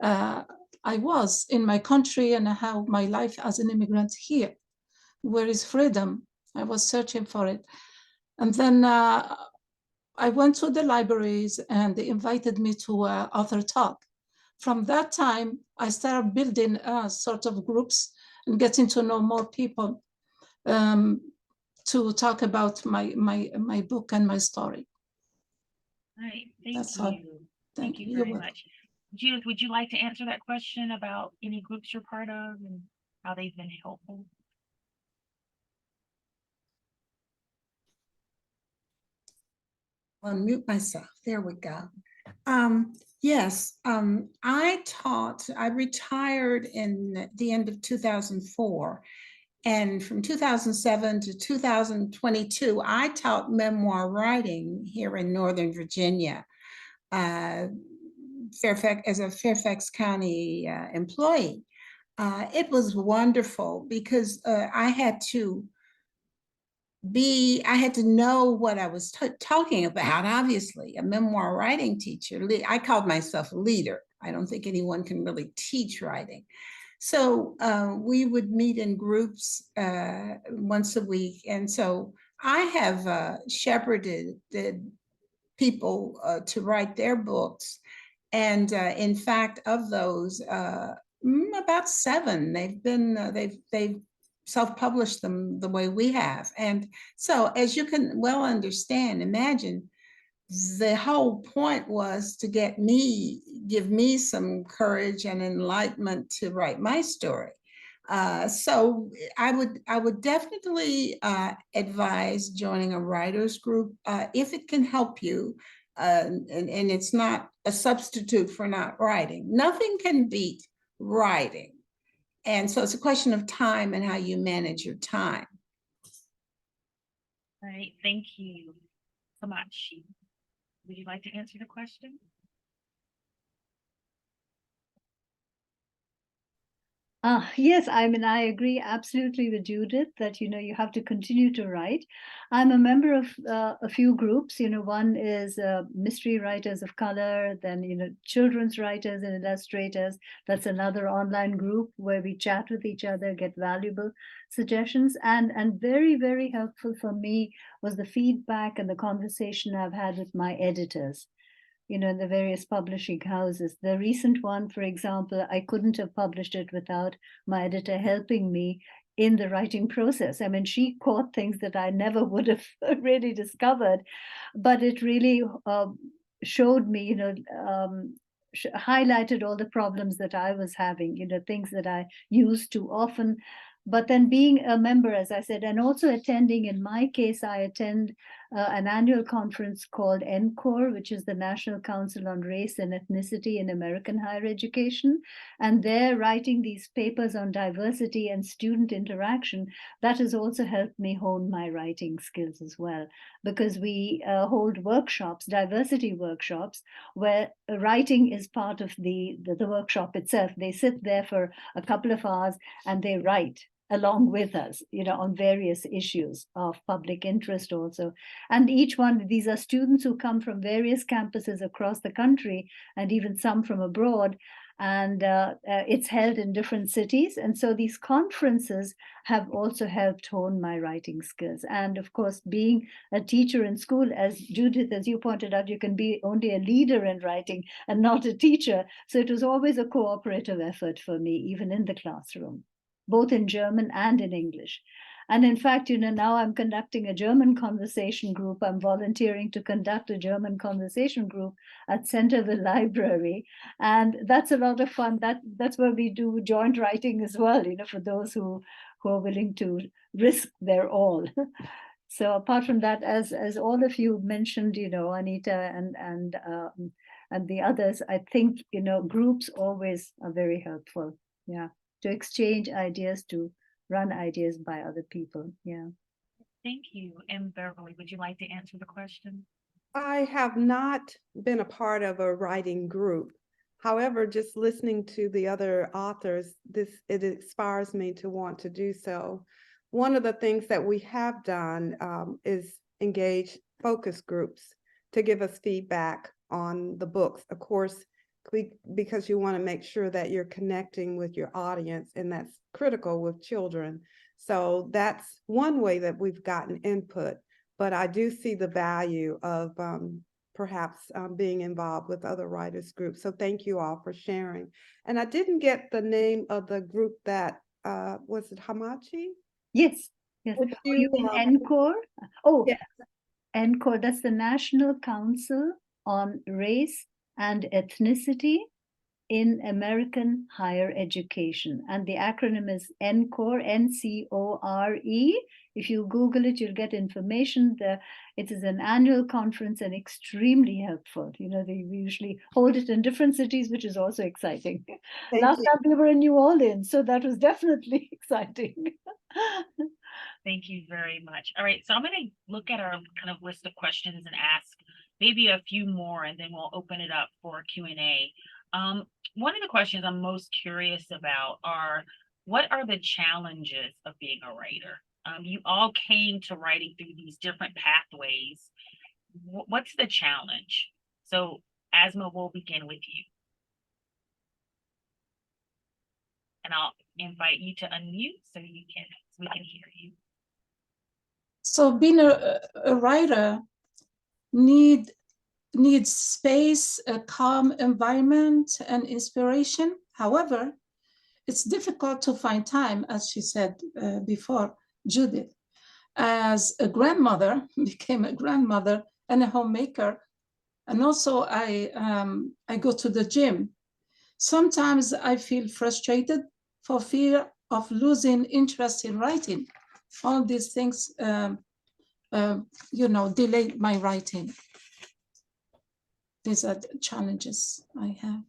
I was in my country and how my life as an immigrant here. Where is freedom? I was searching for it. And then I went to the libraries and they invited me to author talk. From that time, I started building sort of groups and getting to know more people to talk about my book and my story. All right, thank That's you. all. Thank you You're very welcome. much. Judith, would you like to answer that question about any groups you're part of and how they've been helpful? Unmute myself. There we go. Yes, I retired in the end of 2004. And from 2007 to 2022, I taught memoir writing here in Northern Virginia, Fairfax, as a Fairfax County employee. It was wonderful because I had to know what I was talking about. Obviously, a memoir writing teacher. I called myself a leader. I don't think anyone can really teach writing. So we would meet in groups once a week. And so I have shepherded people to write their books. And in fact, of those, about 7, they've self-published them the way we have. And so, as you can well understand, imagine, the whole point was to give me some courage and enlightenment to write my story. So I would definitely advise joining a writers group if it can help you, and it's not a substitute for not writing. Nothing can beat writing, and so it's a question of time and how you manage your time. All right, thank you so much. Would you like to answer the question? Yes, I mean, I agree absolutely with Judith that, you have to continue to write. I'm a member of a few groups. One is mystery writers of color, then, children's writers and illustrators. That's another online group where we chat with each other, get valuable suggestions. And very, very helpful for me was the feedback and the conversation I've had with my editors, in the various publishing houses. The recent one, for example, I couldn't have published it without my editor helping me in the writing process. I mean, she caught things that I never would have really discovered, but it really showed me, highlighted all the problems that I was having, things that I used too often. But then being a member, as I said, and also attending, in my case, I attend an annual conference called NCORE, which is the National Council on Race and Ethnicity in American Higher Education. And they're writing these papers on diversity and student interaction. That has also helped me hone my writing skills as well, because we hold workshops, diversity workshops, where writing is part of the workshop itself. They sit there for a couple of hours and they write along with us, on various issues of public interest also. And each one, these are students who come from various campuses across the country and even some from abroad. And it's held in different cities. And so these conferences have also helped hone my writing skills. And of course, being a teacher in school, as Judith, as you pointed out, you can be only a leader in writing and not a teacher. So it was always a cooperative effort for me, even in the classroom, both in German and in English. And in fact, now I'm conducting a German conversation group. I'm volunteering to conduct a German conversation group at Centerville Library. And that's a lot of fun. That's where we do joint writing as well, for those who are willing to risk their all. So apart from that, as all of you mentioned, Anita and the others, I think, groups always are very helpful. Yeah. To exchange ideas, to run ideas by other people. Yeah. Thank you. And Beverly, would you like to answer the question? I have not been a part of a writing group. However, just listening to the other authors, it inspires me to want to do so. One of the things that we have done is engage focus groups to give us feedback on the books. Of course, because you want to make sure that you're connecting with your audience, and that's critical with children. So that's one way that we've gotten input, but I do see the value of perhaps being involved with other writers groups. So thank you all for sharing. And I didn't get the name of the group that, was it Hamachi? Yes, yes. You mean NCORE? Oh, yes. NCORE, that's the National Council on Race and Ethnicity in American higher education. And the acronym is NCORE, N-C-O-R-E. If you Google it, you'll get information. It is an annual conference and extremely helpful. You know, they usually hold it in different cities, which is also exciting. Last time we were in New Orleans, so that was definitely exciting. Thank you very much. All right, so I'm going to look at our kind of list of questions and ask maybe a few more, and then we'll open it up for Q&A. One of the questions I'm most curious about are, what are the challenges of being a writer? You all came to writing through these different pathways. What's the challenge? So Asma, we'll begin with you. And I'll invite you to unmute so we can hear you. So being a writer needs space, a calm environment, and inspiration. However, it's difficult to find time, as she said before, Judith. As a grandmother, became a grandmother and a homemaker, and also I go to the gym. Sometimes I feel frustrated for fear of losing interest in writing. All these things, delay my writing. These are the challenges I have.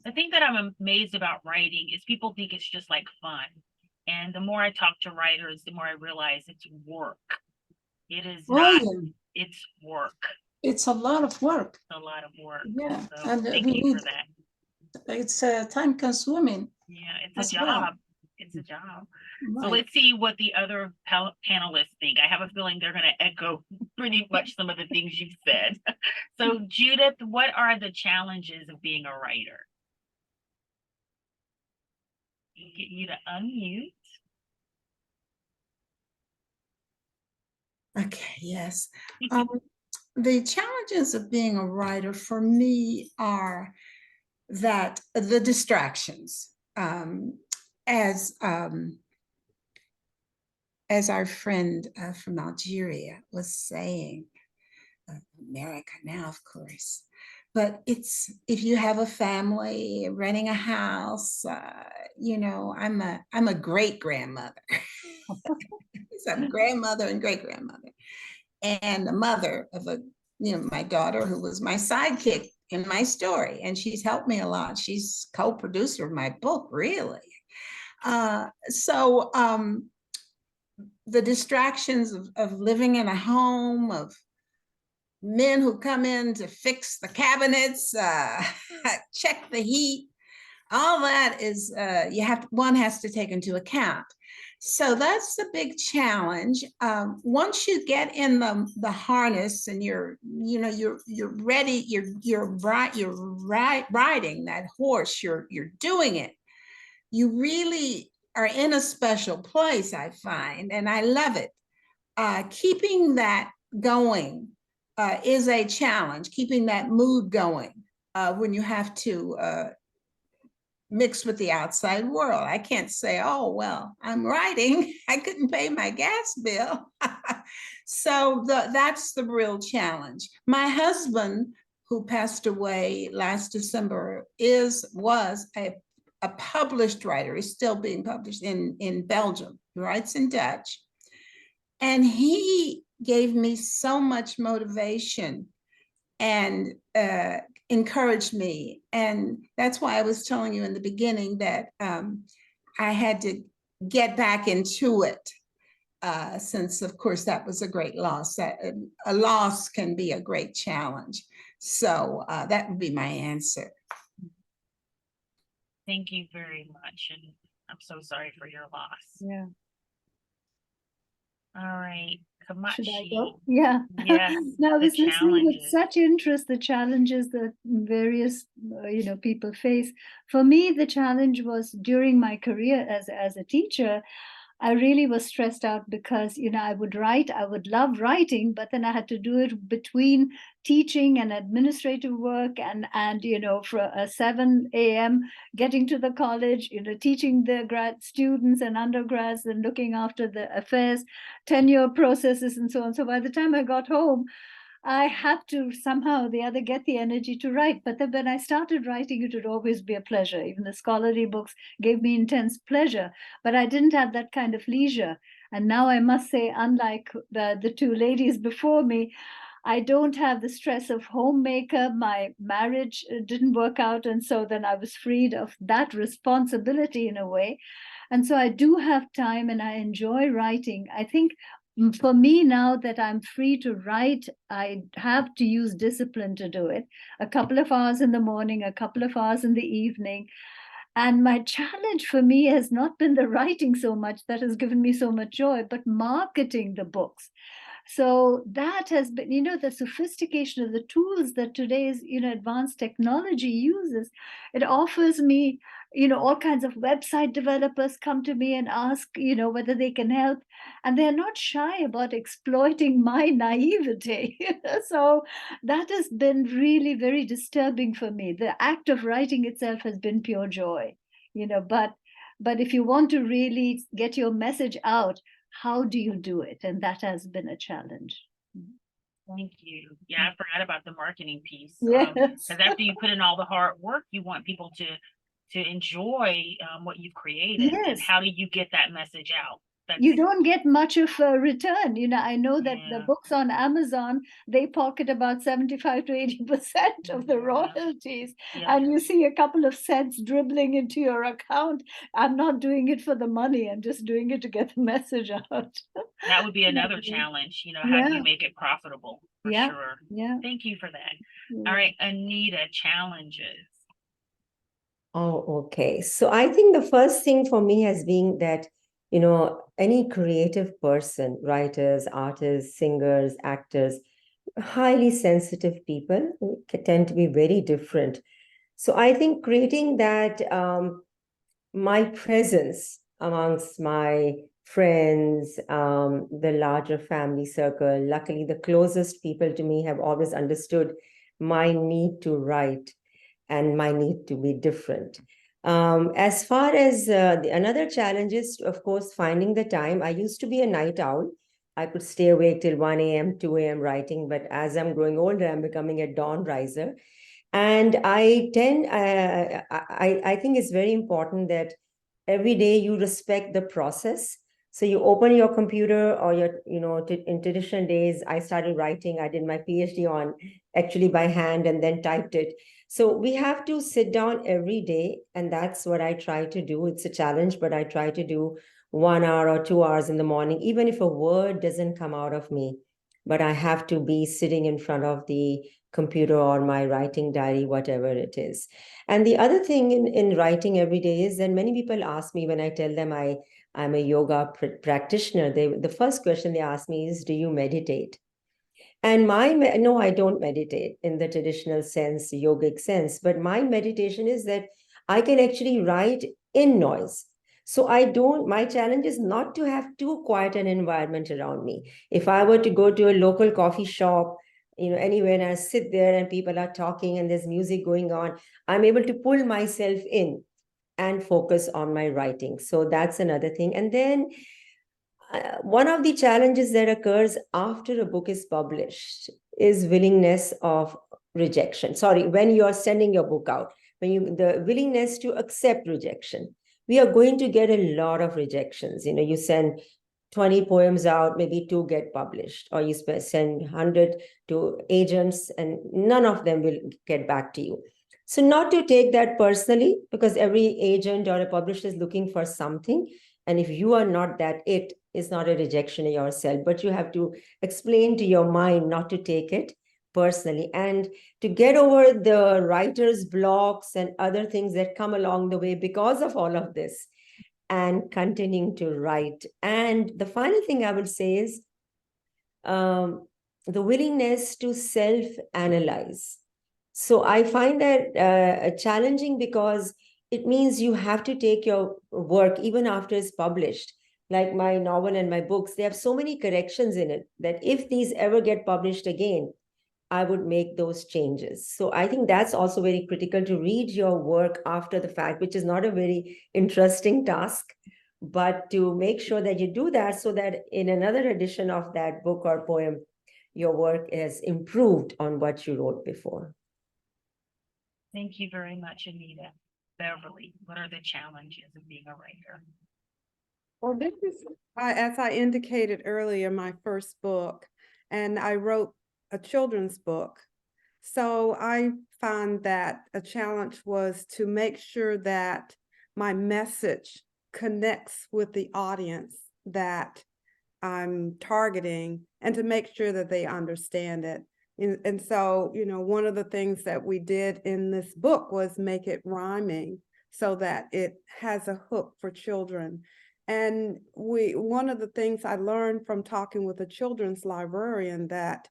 The thing that I'm amazed about writing is people think it's just like fun. And the more I talk to writers, the more I realize it's work. It is not, it's work. It's a lot of work. A lot of work. Yeah, So and thank you for that. It's time consuming. Yeah, it's a job. Well. It's a job. Right. So let's see what the other panelists think. I have a feeling they're going to echo pretty much some of the things you've said. So Judith, what are the challenges of being a writer? Get you to unmute. Okay, yes. The challenges of being a writer for me are that the distractions, as our friend from Algeria was saying, America now, of course, but it's, if you have a family, renting a house, I'm a great grandmother. So I'm grandmother and great grandmother, and the mother of my daughter, who was my sidekick in my story, and she's helped me a lot. She's co-producer of my book, really. So the distractions of living in a home, of men who come in to fix the cabinets, check the heat, all that is, one has to take into account. So that's the big challenge. Once you get in the harness and you're ready, you're riding that horse, you're doing it, you really are in a special place, I find, and I love it. Keeping that going is a challenge, keeping that mood going when you have to mix with the outside world. I can't say, oh, well, I'm writing, I couldn't pay my gas bill. So that's the real challenge. My husband, who passed away last December, was a published writer. He's still being published in Belgium. He writes in Dutch. And he gave me so much motivation and encouraged me. And that's why I was telling you in the beginning that I had to get back into it, since, of course, that was a great loss. A loss can be a great challenge. So that would be my answer. Thank you very much. And I'm so sorry for your loss. Yeah. All right. Should I go? Yeah. Yes. Now I was listening with such interest, the challenges that various people face. For me, the challenge was during my career as a teacher, I really was stressed out because, I would write, I would love writing, but then I had to do it between teaching and administrative work and for 7 a.m. getting to the college, teaching the grad students and undergrads and looking after the affairs, tenure processes and so on. So by the time I got home, I have to somehow or the other get the energy to write. But then when I started writing, it would always be a pleasure. Even the scholarly books gave me intense pleasure, but I didn't have that kind of leisure. And now I must say, unlike the two ladies before me, I don't have the stress of homemaker. My marriage didn't work out. And so then I was freed of that responsibility in a way. And so I do have time and I enjoy writing. I think for me, now that I'm free to write, I have to use discipline to do it. A couple of hours in the morning, a couple of hours in the evening. And my challenge for me has not been the writing so much, that has given me so much joy, but marketing the books. So that has been, the sophistication of the tools that today's, advanced technology uses. It offers me, all kinds of website developers come to me and ask, whether they can help. And they're not shy about exploiting my naivety. So that has been really very disturbing for me. The act of writing itself has been pure joy, but if you want to really get your message out, how do you do it? And that has been a challenge. Thank you. Yeah, I forgot about the marketing piece. Yes. Because after you put in all the hard work, you want people to enjoy what you've created. And Yes. how do you get that message out? You don't get much of a return. I know that the Yeah. books on Amazon, they pocket about 75 to 80% of the Yeah. royalties. Yeah. And you see a couple of cents dribbling into your account. I'm not doing it for the money. I'm just doing it to get the message out. That would be another challenge, how do you make it profitable? For sure. Yeah. Thank you for that. Yeah. All right, Anita, challenges. Oh, okay. So I think the first thing for me has been that, any creative person, writers, artists, singers, actors, highly sensitive people tend to be very different. So I think creating that, my presence amongst my friends, the larger family circle, luckily the closest people to me have always understood my need to write and my need to be different. As far as another challenge is, of course, finding the time. I used to be a night owl. I could stay awake till 1 a.m., 2 a.m. writing, but as I'm growing older, I'm becoming a dawn riser. And I think it's very important that every day you respect the process. So you open your computer or in traditional days, I started writing. I did my PhD on actually by hand and then typed it. So we have to sit down every day, and that's what I try to do. It's a challenge, but I try to do 1 hour or 2 hours in the morning, even if a word doesn't come out of me, but I have to be sitting in front of the computer or my writing diary, whatever it is. And the other thing in writing every day is that many people ask me when I tell them I'm a yoga practitioner, the first question they ask me is, do you meditate? And no, I don't meditate in the traditional sense, yogic sense, but my meditation is that I can actually write in noise. So my challenge is not to have too quiet an environment around me. If I were to go to a local coffee shop, anywhere, and I sit there and people are talking and there's music going on, I'm able to pull myself in and focus on my writing. So that's another thing. And then one of the challenges that occurs after a book is published is willingness of rejection. Sorry, when you are sending your book out, the willingness to accept rejection. We are going to get a lot of rejections. You send 20 poems out, maybe 2 get published, or you send 100 to agents and none of them will get back to you. So not to take that personally, because every agent or a publisher is looking for something. And if you are not that, it is not a rejection of yourself, but you have to explain to your mind not to take it personally and to get over the writer's blocks and other things that come along the way because of all of this and continuing to write. And the final thing I would say is the willingness to self-analyze. So I find that challenging because it means you have to take your work even after it's published. Like my novel and my books, they have so many corrections in it that if these ever get published again, I would make those changes. So I think that's also very critical to read your work after the fact, which is not a very interesting task, but to make sure that you do that so that in another edition of that book or poem, your work has improved on what you wrote before. Thank you very much, Anita. Beverly, what are the challenges of being a writer? Well, this is, as I indicated earlier, my first book, and I wrote a children's book. So I found that a challenge was to make sure that my message connects with the audience that I'm targeting, and to make sure that they understand it. And so, one of the things that we did in this book was make it rhyming so that it has a hook for children. And one of the things I learned from talking with a children's librarian that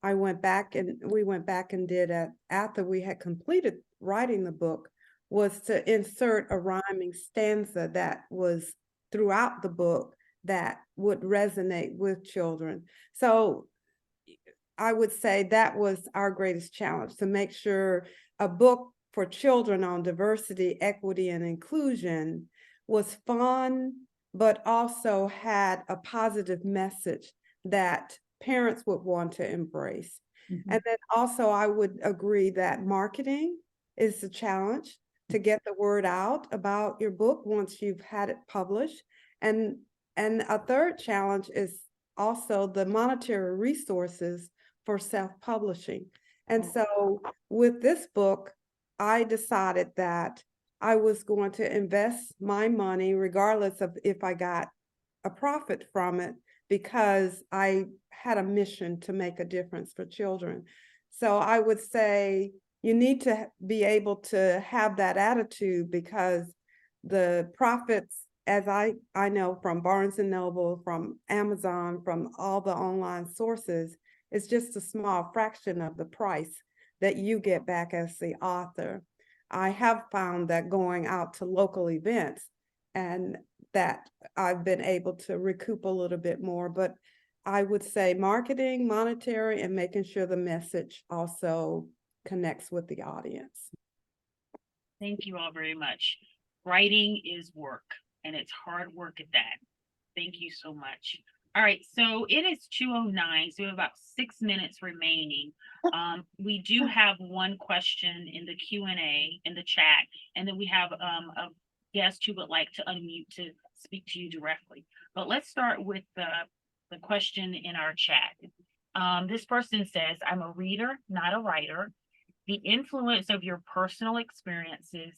we went back and did after we had completed writing the book, was to insert a rhyming stanza that was throughout the book that would resonate with children. So I would say that was our greatest challenge, to make sure a book for children on diversity, equity, and inclusion was fun, but also had a positive message that parents would want to embrace. Mm-hmm. And then also I would agree that marketing is a challenge to get the word out about your book once you've had it published. And a third challenge is also the monetary resources for self-publishing. And so with this book, I decided that I was going to invest my money regardless of if I got a profit from it, because I had a mission to make a difference for children. So I would say you need to be able to have that attitude, because the profits, as I know from Barnes & Noble, from Amazon, from all the online sources, is just a small fraction of the price that you get back as the author. I have found that going out to local events, and that I've been able to recoup a little bit more, but I would say marketing, monetary, and making sure the message also connects with the audience. Thank you all very much. Writing is work, and it's hard work at that. Thank you so much. All right, so it is 2:09, so we have about 6 minutes remaining. We do have one question in the Q&A in the chat, and then we have a guest who would like to unmute to speak to you directly. But let's start with the question in our chat. This person says, I'm a reader, not a writer. The influence of your personal experiences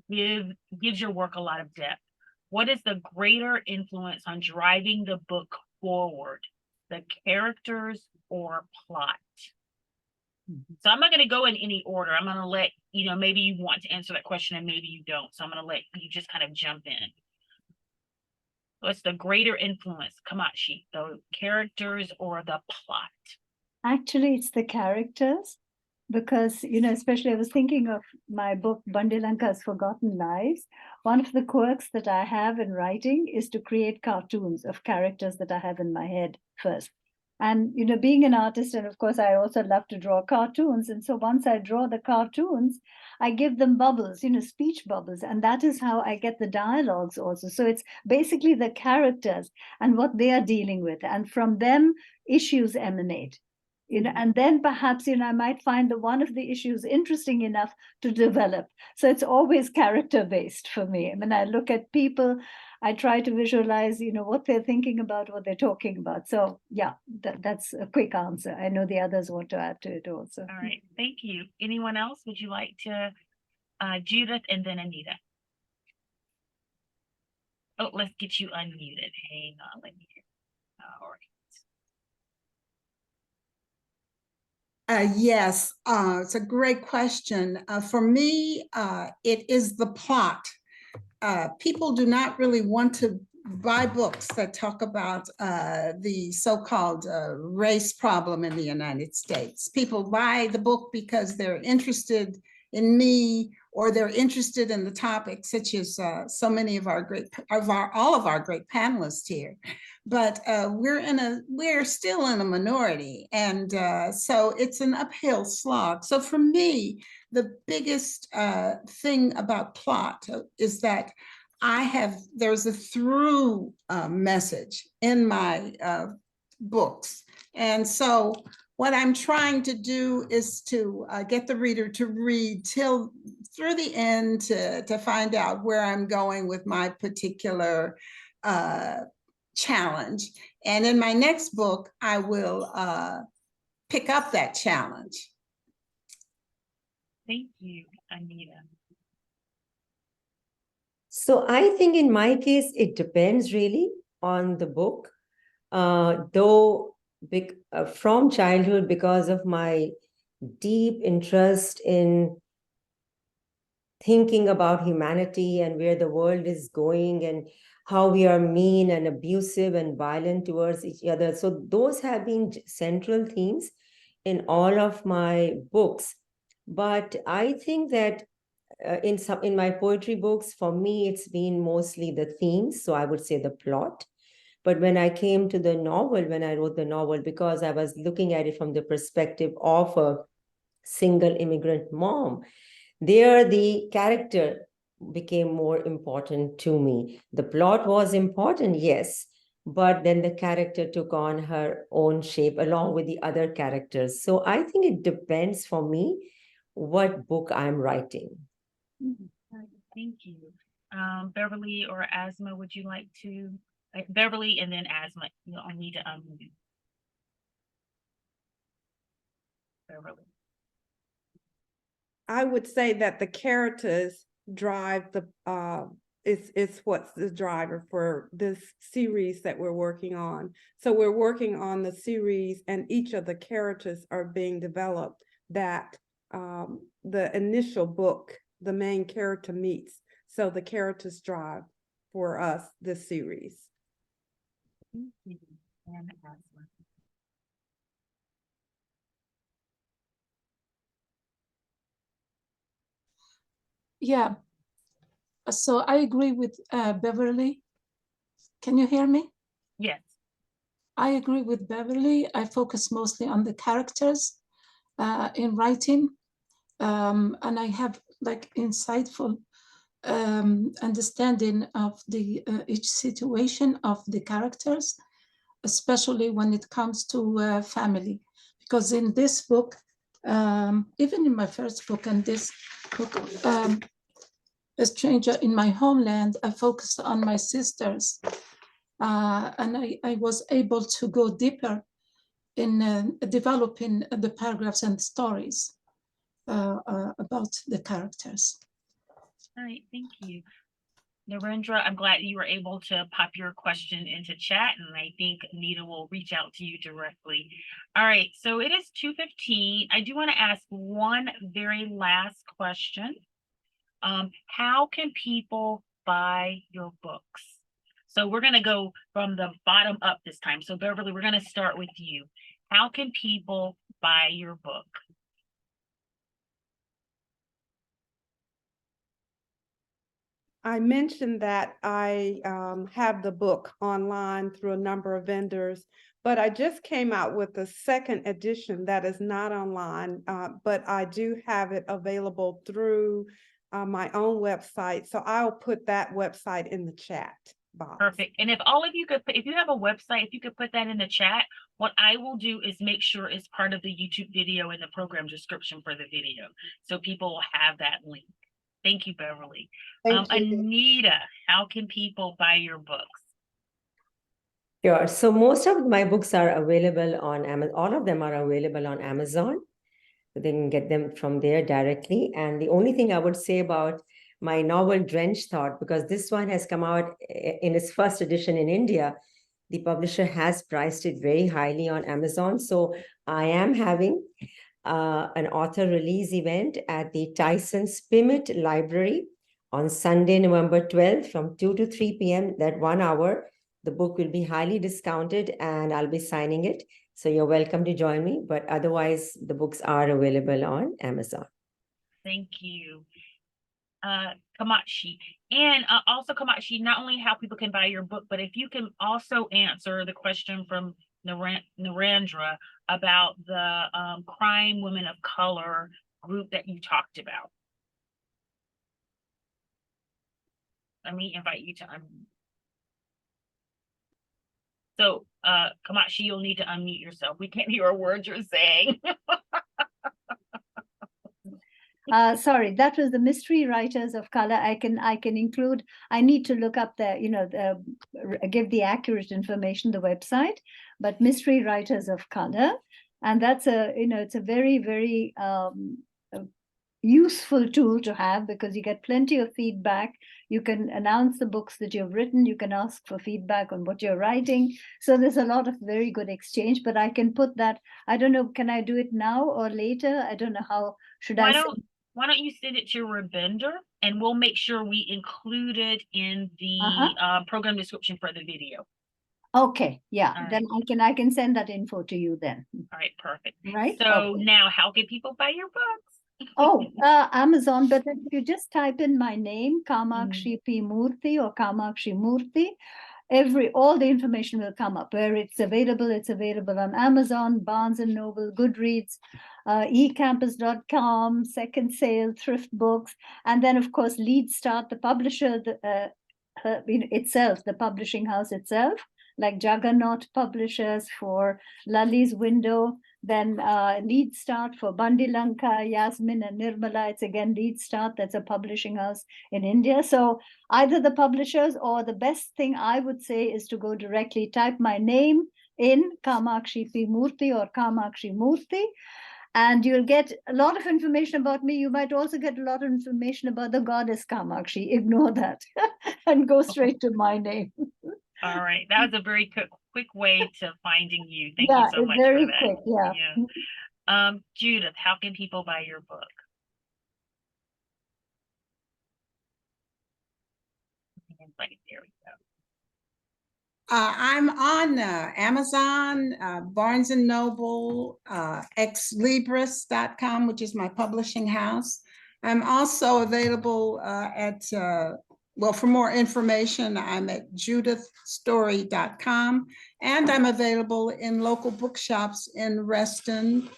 gives your work a lot of depth. What is the greater influence on driving the book forward, the characters or plot? So I'm not going to go in any order. I'm going to let, maybe you want to answer that question and maybe you don't. So I'm going to let you just kind of jump in. What's the greater influence, Kamachi, the characters or the plot? Actually, it's the characters, because, especially I was thinking of my book, Bandilanka's Forgotten Lives. One of the quirks that I have in writing is to create cartoons of characters that I have in my head first. And, being an artist, and of course, I also love to draw cartoons. And so once I draw the cartoons, I give them bubbles, speech bubbles. And that is how I get the dialogues also. So it's basically the characters and what they are dealing with. And from them, issues emanate. And then perhaps, I might find one of the issues interesting enough to develop. So it's always character-based for me. When I look at people, I try to visualize, what they're thinking about, what they're talking about. So yeah, that's a quick answer. I know the others want to add to it also. All right, thank you. Anyone else? Would you like to, Judith and then Anita? Oh, let's get you unmuted. Hang on, let me hear. All right. Yes, it's a great question. For me, it is the plot. People do not really want to buy books that talk about the so-called race problem in the United States. People buy the book because they're interested in me, or they're interested in the topic, such as so many of all of our great panelists here. But we're still in a minority, and so it's an uphill slog. So for me, the biggest thing about plot is that there's a through message in my books. And so what I'm trying to do is to get the reader to read till through the end to find out where I'm going with my particular challenge. And in my next book, I will pick up that challenge. Thank you, Anita. So I think in my case, it depends really on the book. Though from childhood, because of my deep interest in thinking about humanity and where the world is going and how we are mean and abusive and violent towards each other. So those have been central themes in all of my books. But I think that in my poetry books, for me, it's been mostly the themes. So I would say the plot. But when I came to the novel, when I wrote the novel, because I was looking at it from the perspective of a single immigrant mom, there the character became more important to me. The plot was important, yes, but then the character took on her own shape along with the other characters. So I think it depends for me what book I'm writing. Thank you. Beverly or Asma, would you like to? Beverly and then Asma. You'll need to unmute. Beverly. I would say that the characters drive the it's what's the driver for this series that we're working on. So we're working on the series and each of the characters are being developed that the initial book, the main character meets. So the characters drive for us this series. Thank you. And Asma. Yeah, so I agree with Beverly. Can you hear me? Yes. I agree with Beverly. I focus mostly on the characters in writing, and I have like insightful understanding of the each situation of the characters, especially when it comes to family. Because in this book, even in my first book and this book, A Stranger in My Homeland, I focused on my sisters. And I was able to go deeper in developing the paragraphs and stories about the characters. All right, thank you. Narendra, I'm glad you were able to pop your question into chat, and I think Anita will reach out to you directly. All right, so it is 2:15. I do want to ask one very last question. How can people buy your books? So we're going to go from the bottom up this time. So Beverly, we're going to start with you. How can people buy your book? I mentioned that I have the book online through a number of vendors, but I just came out with a second edition that is not online, but I do have it available through my own website. So I'll put that website in the chat box. Perfect. And if all of you could, if you have a website, if you could put that in the chat, what I will do is make sure it's part of the YouTube video in the program description for the video. So people will have that link. Thank you, Beverly. Thank you. Anita, how can people buy your books? Sure. So most of my books are available on Amazon. All of them are available on Amazon. They can get them from there directly. And the only thing I would say about my novel Drenched Thought, because this one has come out in its first edition in India, the publisher has priced it very highly on Amazon. So I am having an author release event at the Tyson Spimit Library on Sunday, November 12th from 2 to 3 p.m. That 1 hour. The book will be highly discounted and I'll be signing it. So you're welcome to join me, but otherwise the books are available on Amazon. Thank you. Kamachi. And also Kamachi, not only how people can buy your book, but if you can also answer the question from Narendra about the Crime Women of Color group that you talked about. Let me invite you to unmute. So Kamachi, you'll need to unmute yourself. We can't hear a word you're saying. Sorry, that was the mystery writers of color. I can include, I need to look up give the accurate information, the website, but mystery writers of color. And that's it's a very, very useful tool to have, because you get plenty of feedback. You can announce the books that you've written. You can ask for feedback on what you're writing. So there's a lot of very good exchange, but I can put that, I don't know, can I do it now or later? I don't know how, Why don't you send it to Rabinder, and we'll make sure we include it in the program description for the video. Okay, yeah, All then I can send that info to you then. All right, perfect. Right. So okay. now, how can people buy your books? Oh, Amazon, but if you just type in my name, Kamakshi P. Murthy or Kamakshi Murthy, all the information will come up. Where it's available on Amazon, Barnes and Noble, Goodreads, ecampus.com, Second Sale, Thrift Books, and then of course Lead Start, the publisher itself, the publishing house itself, like Juggernaut Publishers for Lali's Window, then Lead Start for Bandilanka, Yasmin and Nirmala. It's again Lead Start, that's a publishing house in India. So either the publishers, or the best thing I would say is to go directly, type my name in, Kamakshi P. Murthy or Kamakshi Murthy, and you'll get a lot of information about me. You might also get a lot of information about the goddess Kamakshi. Ignore that and go straight to my name. All right, that was a very quick way to finding you. Thank you so much very for that. quick, yeah. Judith, how can people buy your book? There we go. I'm on Amazon, Barnes and Noble, exlibris.com, which is my publishing house. I'm also available for more information, I'm at judithstory.com, and I'm available in local bookshops in Reston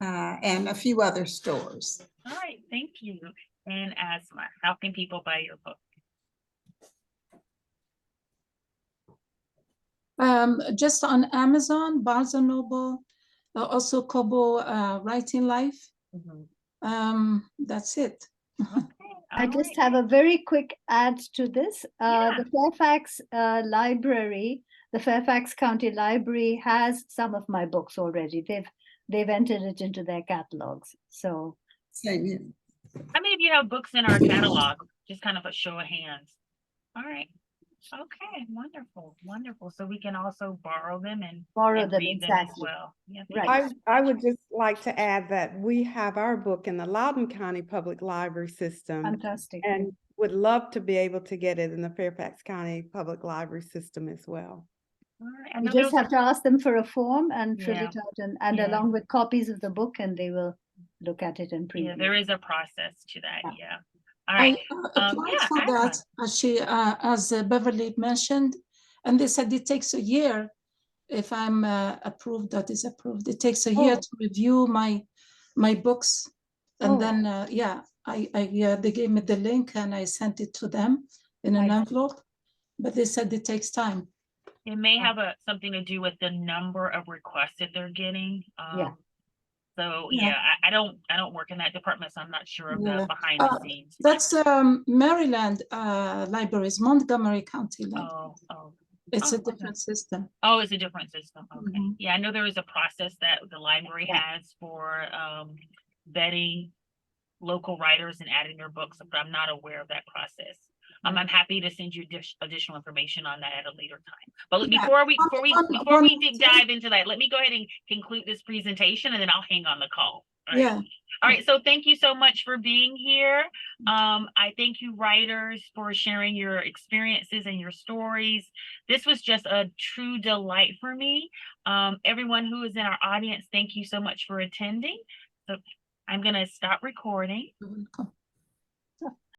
and a few other stores. All right, thank you. And Asma, how can people buy your book? Just on Amazon, Barnes and Noble, also Kobo Writing Life. That's it. Okay, I just have a very quick add to this. The Fairfax Library, the Fairfax County Library has some of my books already. They've entered it into their catalogs. So same here. How many of you have books in our catalog? Just kind of a show of hands. All right. Okay, wonderful. So we can also borrow them and read them as well. Yeah, right. I would just like to add that we have our book in the Loudoun County Public Library System. Fantastic. And would love to be able to get it in the Fairfax County Public Library System as well. All right. You just have to ask them for a form and fill it out, and Yeah. along with copies of the book, and they will look at it and preview. Yeah, there is a process to that. Yeah. All I right. applied for that, as Beverly mentioned, and they said it takes a year. If I'm approved, that is approved. It takes a year to review my books, and then they gave me the link and I sent it to them in an envelope. But they said it takes time. It may have something to do with the number of requests that they're getting. So I don't work in that department, so I'm not sure of the behind the scenes. That's Maryland libraries, Montgomery County Library. It's a different system. Oh, it's a different system. Okay. Yeah, I know there is a process that the library has for vetting local writers and adding their books, but I'm not aware of that process. I'm happy to send you additional information on that at a later time. But before we dive into that, let me go ahead and conclude this presentation, and then I'll hang on the call. All right. Yeah. All right. So thank you so much for being here. I thank you, writers, for sharing your experiences and your stories. This was just a true delight for me. Everyone who is in our audience, thank you so much for attending. So I'm going to stop recording. You're welcome.